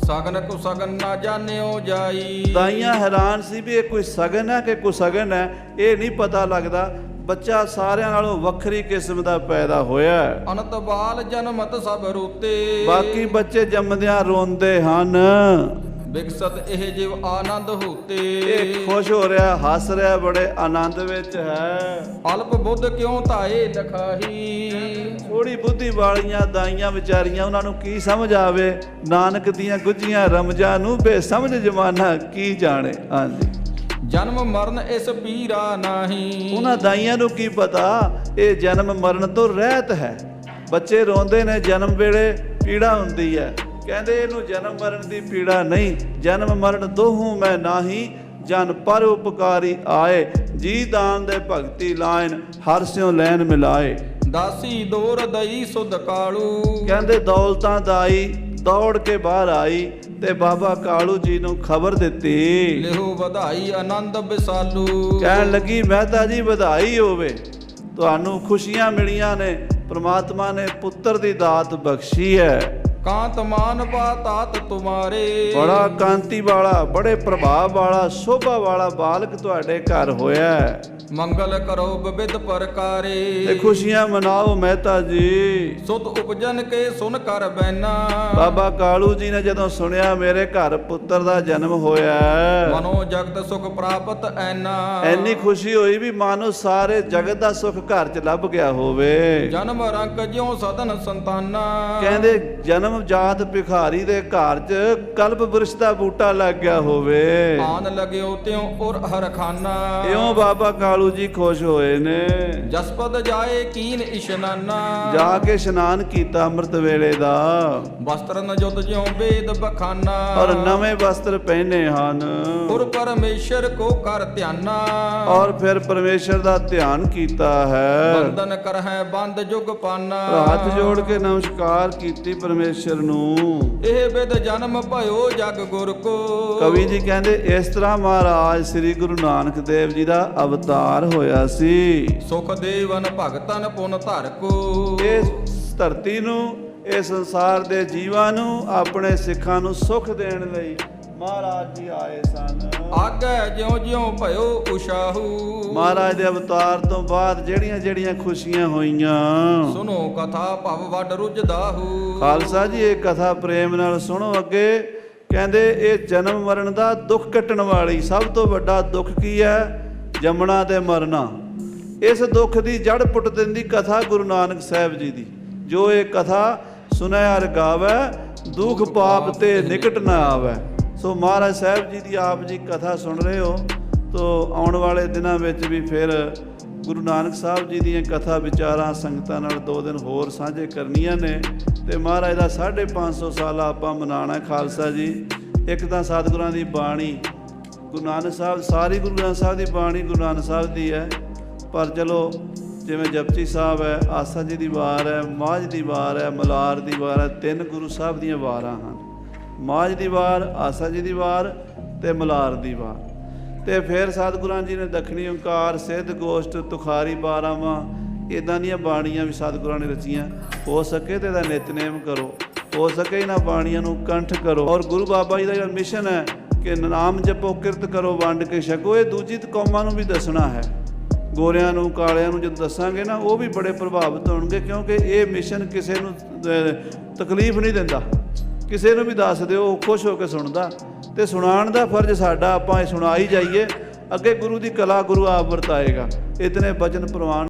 ਸਗਨ ਕੁ ਸਗਨ ਨਾ ਜਾਣਿਓ ਜਾਈ। ਦਾਈਆਂ ਹੈਰਾਨ ਸੀ ਵੀ ਇਹ ਕੋਈ ਸਗਨ ਹੈ ਕਿ ਕੁਸਗਨ ਹੈ, ਇਹ ਨਹੀਂ ਪਤਾ ਲੱਗਦਾ। ਬੱਚਾ ਸਾਰਿਆਂ ਨਾਲੋਂ ਵੱਖਰੀ ਕਿਸਮ ਦਾ ਪੈਦਾ ਹੋਇਆ। ਅਨੰਤ ਬਾਲ ਜਨਮਤ ਸਭ ਰੂਤੇ। ਬਾਕੀ ਬੱਚੇ ਜੰਮਦਿਆਂ ਰੋਂਦੇ ਹਨ। ਵਿਕਸਤ ਇਹ ਜਿਵ ਆਨੰਦ ਹੋਤੇ। ਇਹ ਖੁਸ਼ ਹੋ ਰਿਹਾ, ਹੱਸ ਰਿਹਾ, ਬੜੇ ਆਨੰਦ ਵਿੱਚ ਹੈ। ਅਲਪ ਬੁੱਧ ਕਿਉਂ ਧਾਏ ਲਖਾਹੀ। ਥੋੜੀ ਬੁੱਧੀ ਵਾਲੀਆਂ ਦਾਈਆਂ ਵਿਚਾਰੀਆਂ, ਉਹਨਾਂ ਨੂੰ ਕੀ ਸਮਝ ਆਵੇ। ਨਾਨਕ ਦੀਆਂ ਗੁੱਝੀਆਂ ਰਮਜਾਂ ਨੂੰ ਬੇਸਮਝ ਜਮਾਨਾ ਕੀ ਜਾਣੇ। ਹਾਂਜੀ। ਜਨਮ ਮਰਨ ਇਸ ਪੀਰਾ ਨਹੀਂ। ਉਹਨਾਂ ਦਾਈਆਂ ਨੂੰ ਕੀ ਪਤਾ ਇਹ ਜਨਮ ਮਰਨ ਤੋਂ ਰਹਿਤ ਹੈ। ਬੱਚੇ ਰੋਂਦੇ ਨੇ ਜਨਮ ਵੇਲੇ, ਪੀੜਾ ਹੁੰਦੀ ਹੈ। ਕਹਿੰਦੇ ਇਹਨੂੰ ਜਨਮ ਮਰਨ ਦੀ ਪੀੜਾ ਨਹੀਂ। ਜਨਮ ਮਰਨ ਦੋਹੂ ਮੈਂ ਨਾਹੀ, ਜਨ ਪਰ ਉਪਕਾਰੀ ਆਏ। ਜੀ ਦਾਨ ਦੇ ਭਗਤੀ ਲਾਇਨ, ਹਰ ਸਿਉ ਲੈਨ ਮਿਲਾਏ। ਦਾਸੀ ਦੋਰ ਦਈ ਸੁਧ ਕਾਲੂ। ਕਹਿੰਦੇ ਦੌਲਤਾਂ ਦਾਈ ਦੌੜ ਕੇ ਬਾਹਰ ਆਈ ਤੇ ਬਾਬਾ ਕਾਲੂ ਜੀ ਨੂੰ ਖਬਰ ਦਿੱਤੀ। ਲਿਹੋ ਵਧਾਈ ਆਨੰਦ ਵਿਸਾਲੂ। ਕਹਿਣ ਲੱਗੀ ਮਹਿਤਾ ਜੀ ਵਧਾਈ ਹੋਵੇ, ਤੁਹਾਨੂੰ ਖੁਸ਼ੀਆਂ ਮਿਲੀਆਂ ਨੇ। ਪ੍ਰਮਾਤਮਾ ਨੇ ਪੁੱਤਰ ਦੀ ਦਾਤ ਬਖਸ਼ੀ ਹੈ। ਕਾਂਤ ਮਾਨ ਪਾਤਾਤ ਤੁਮਾਰੇ। ਬੜਾ ਕਾਂਤੀ ਵਾਲਾ, ਬੜੇ ਪ੍ਰਭਾਵ ਵਾਲਾ, ਸ਼ੋਭਾ ਵਾਲਾ ਬਾਲਕ ਤੁਹਾਡੇ ਘਰ ਹੋਇਆ ਹੈ। ਮੰਗਲ ਕਰੋ ਵਿਵਿਧ ਪ੍ਰਕਾਰੇ। ਤੇ ਖੁਸ਼ੀਆਂ ਮਨਾਓ ਮਹਿਤਾ ਜੀ। ਸੁਧ ਉਪਜਨ ਕੇ ਸੁਨ ਕਰ ਬੈਨਾ। ਬਾਬਾ ਕਾਲੂ ਜੀ ਨੇ ਜਦੋਂ ਸੁਣਿਆ ਮੇਰੇ ਘਰ ਪੁੱਤਰ ਦਾ ਜਨਮ ਹੋਇਆ, ਮਨੋ ਜਗਤ ਸੁਖ ਪ੍ਰਾਪਤ ਐਨਾ। ਐਨੀ ਖੁਸ਼ੀ ਹੋਈ ਵੀ ਮਾਨੋ ਸਾਰੇ ਜਗਤ ਦਾ ਸੁਖ ਘਰ 'ਚ ਲੱਭ ਗਿਆ ਹੋਵੇ। ਜਨਮ ਰੰਕ ਜਿਉ ਸਦਨ ਸੰਤਾਨਾ। ਕਹਿੰਦੇ ਜਨਮ ਜਨਮ ਜਾਤ ਭਿਖਾਰੀ ਦੇ ਘਰ 'ਚ ਕਲਪ ਬ੍ਰਿਸ਼ ਦਾ ਬੂਟਾ ਲੱਗ ਗਿਆ ਹੋਵੇ। ਆਨ ਲਗਿਓ ਤਿਉ ਉਰ ਹਰਖਾਨਾ। ਇਉਂ ਬਾਬਾ ਕਾਲੂ ਜੀ ਖੁਸ਼ ਹੋਏ ਨੇ। ਜਸਪਦ ਜਾਏ ਕੀਨ ਇਸ਼ਨਾਨਾ। ਜਾ ਕੇ ਇਸ਼ਨਾਨ ਕੀਤਾ ਅੰਮ੍ਰਿਤ ਵੇਲੇ ਦਾ, ਵਸਤਰਨ ਜੁਤ ਜਿਉ ਵੇਦ ਬਖਾਨਾ। ਔਰ ਨਵੇਂ ਵਸਤਰ ਪਹਿਨੇ ਹਨ, ਉਰ ਪਰਮੇਸ਼ਰ ਕੋ ਕਰ ਧਿਆਨਾ। ਔਰ ਫਿਰ ਪਰਮੇਸ਼ਰ ਦਾ ਧਿਆਨ ਕੀਤਾ ਹੈ। ਬੰਦਨ ਕਰਹਿ ਬੰਦ ਜੁਗ ਪਾਨਾ। ਹੱਥ ਜੋੜ ਕੇ ਨਮਸਕਾਰ ਕੀਤੀ ਪਰਮੇਸ਼ਰ ਨੂੰ। ਇਹ ਵਿਦ ਜਨਮ ਭਇਓ ਜਗ ਗੁਰ ਕੋ। ਕਵੀ ਜੀ ਕਹਿੰਦੇ ਇਸ ਤਰ੍ਹਾਂ ਮਹਾਰਾਜ ਸ੍ਰੀ ਗੁਰੂ ਨਾਨਕ ਦੇਵ ਜੀ ਦਾ ਅਵਤਾਰ ਹੋਇਆ ਸੀ। ਸੁਖ ਦੇਵਨ ਭਗਤਨ ਪੁਨ ਧਰ ਕੋ। ਇਸ ਧਰਤੀ ਨੂੰ, ਇਸ ਸੰਸਾਰ ਦੇ ਜੀਵਾਂ ਨੂੰ, ਆਪਣੇ ਸਿੱਖਾਂ ਨੂੰ ਸੁਖ ਦੇਣ ਲਈ ਮਹਾਰਾਜ ਜੀ ਆਏ ਸਨ। ਆਗੇ ਜਿਉ ਜਿਉ ਭਇਓ ਉਸ਼ਾਹੂ। ਮਹਾਰਾਜ ਦੇ ਅਵਤਾਰ ਤੋਂ ਬਾਅਦ ਜਿਹੜੀਆਂ ਜਿਹੜੀਆਂ ਖੁਸ਼ੀਆਂ ਹੋਈਆਂ, ਸੁਨੋ ਕਥਾ ਭਵ ਵੱਡ ਰੁਜਦਾਹੂ। ਖਾਲਸਾ ਜੀ ਇਹ ਕਥਾ ਪ੍ਰੇਮ ਨਾਲ ਸੁਣੋ ਅੱਗੇ। ਕਹਿੰਦੇ ਇਹ ਜਨਮ ਮਰਨ ਦਾ ਦੁੱਖ ਕੱਟਣ ਵਾਲੀ ਸਭ ਤੋਂ ਵੱਡਾ ਦੁੱਖ ਕੀ ਹੈ? ਜੰਮਣਾ ਤੇ ਮਰਨਾ। ਇਸ ਦੁੱਖ ਦੀ ਜੜ ਪੁੱਟ ਦਿੰਦੀ ਕਥਾ ਗੁਰੂ ਨਾਨਕ ਸਾਹਿਬ ਜੀ ਦੀ। ਜੋ ਇਹ ਕਥਾ ਸੁਣੈ ਅਰ ਗਾਵੈ, ਦੁੱਖ ਪਾਪ ਤੇ ਨਿਕਟ ਨਾ ਆਵੈ। ਸੋ ਮਹਾਰਾਜ ਸਾਹਿਬ ਜੀ ਦੀ ਆਪ ਜੀ ਕਥਾ ਸੁਣ ਰਹੇ ਹੋ, ਤੋ ਆਉਣ ਵਾਲੇ ਦਿਨਾਂ ਵਿੱਚ ਵੀ ਫਿਰ ਗੁਰੂ ਨਾਨਕ ਸਾਹਿਬ ਜੀ ਦੀਆਂ ਕਥਾ ਵਿਚਾਰਾਂ ਸੰਗਤਾਂ ਨਾਲ 2 ਦਿਨ ਹੋਰ ਸਾਂਝੇ ਕਰਨੀਆਂ ਨੇ। ਤੇ ਮਹਾਰਾਜ ਦਾ 550 ਸਾਲਾ ਆਪਾਂ ਮਨਾਉਣਾ। ਖਾਲਸਾ ਜੀ, ਇੱਕ ਤਾਂ ਸਤਿਗੁਰਾਂ ਦੀ ਬਾਣੀ, ਗੁਰੂ ਨਾਨਕ ਸਾਹਿਬ, ਸਾਰੀ ਗੁਰੂ ਗ੍ਰੰਥ ਸਾਹਿਬ ਦੀ ਬਾਣੀ ਗੁਰੂ ਨਾਨਕ ਸਾਹਿਬ ਦੀ ਹੈ। ਪਰ ਚਲੋ ਜਿਵੇਂ ਜਪਜੀ ਸਾਹਿਬ ਹੈ, ਆਸਾ ਜੀ ਦੀ ਵਾਰ ਹੈ, ਮਾਝ ਦੀ ਵਾਰ ਹੈ, ਮਲਾਰ ਦੀ ਵਾਰ ਹੈ, 3 ਗੁਰੂ ਸਾਹਿਬ ਦੀਆਂ ਵਾਰਾਂ ਹਨ। ਮਾਝ ਦੀ ਵਾਰ, ਆਸਾ ਜੀ ਦੀ ਵਾਰ ਤੇ ਮਲਾਰ ਦੀ ਵਾਰ। ਤੇ ਫਿਰ ਸਤਿਗੁਰਾਂ ਜੀ ਨੇ ਦਖਣੀ ਓਂਕਾਰ, ਸਿੱਧ ਗੋਸ਼ਟ, ਤੁਖਾਰੀ 12ਵਾਂ, ਇੱਦਾਂ ਦੀਆਂ ਬਾਣੀਆਂ ਵੀ ਸਤਿਗੁਰਾਂ ਨੇ ਰਚੀਆਂ। ਹੋ ਸਕੇ ਤੇ ਇਹਦਾ ਨਿਤਨੇਮ ਕਰੋ, ਹੋ ਸਕੇ ਇਹਨਾਂ ਬਾਣੀਆਂ ਨੂੰ ਕੰਠ ਕਰੋ। ਔਰ ਗੁਰੂ ਬਾਬਾ ਜੀ ਦਾ ਜਿਹੜਾ ਮਿਸ਼ਨ ਹੈ ਕਿ ਨਾਮ ਜਪੋ, ਕਿਰਤ ਕਰੋ, ਵੰਡ ਕੇ ਛਕੋ, ਇਹ ਦੂਜੀ ਕੌਮਾਂ ਨੂੰ ਵੀ ਦੱਸਣਾ ਹੈ। ਗੋਰਿਆਂ ਨੂੰ, ਕਾਲਿਆਂ ਨੂੰ ਜਦੋਂ ਦੱਸਾਂਗੇ ਨਾ, ਉਹ ਵੀ ਬੜੇ ਪ੍ਰਭਾਵਿਤ ਹੋਣਗੇ, ਕਿਉਂਕਿ ਇਹ ਮਿਸ਼ਨ ਕਿਸੇ ਨੂੰ ਤਕਲੀਫ ਨਹੀਂ ਦਿੰਦਾ। ਕਿਸੇ ਨੂੰ ਵੀ ਦੱਸ ਦਿਓ, ਉਹ ਖੁਸ਼ ਹੋ ਕੇ ਸੁਣਦਾ। ਤੇ ਸੁਣਾਉਣ ਦਾ ਫਰਜ਼ ਸਾਡਾ, ਆਪਾਂ ਇਹ ਸੁਣਾ ਹੀ ਜਾਈਏ। ਅੱਗੇ ਗੁਰੂ ਦੀ ਕਲਾ ਗੁਰੂ ਆਪ ਵਰਤਾਏਗਾ। ਇਤਨੇ ਬਚਨ ਪ੍ਰਵਾਨ।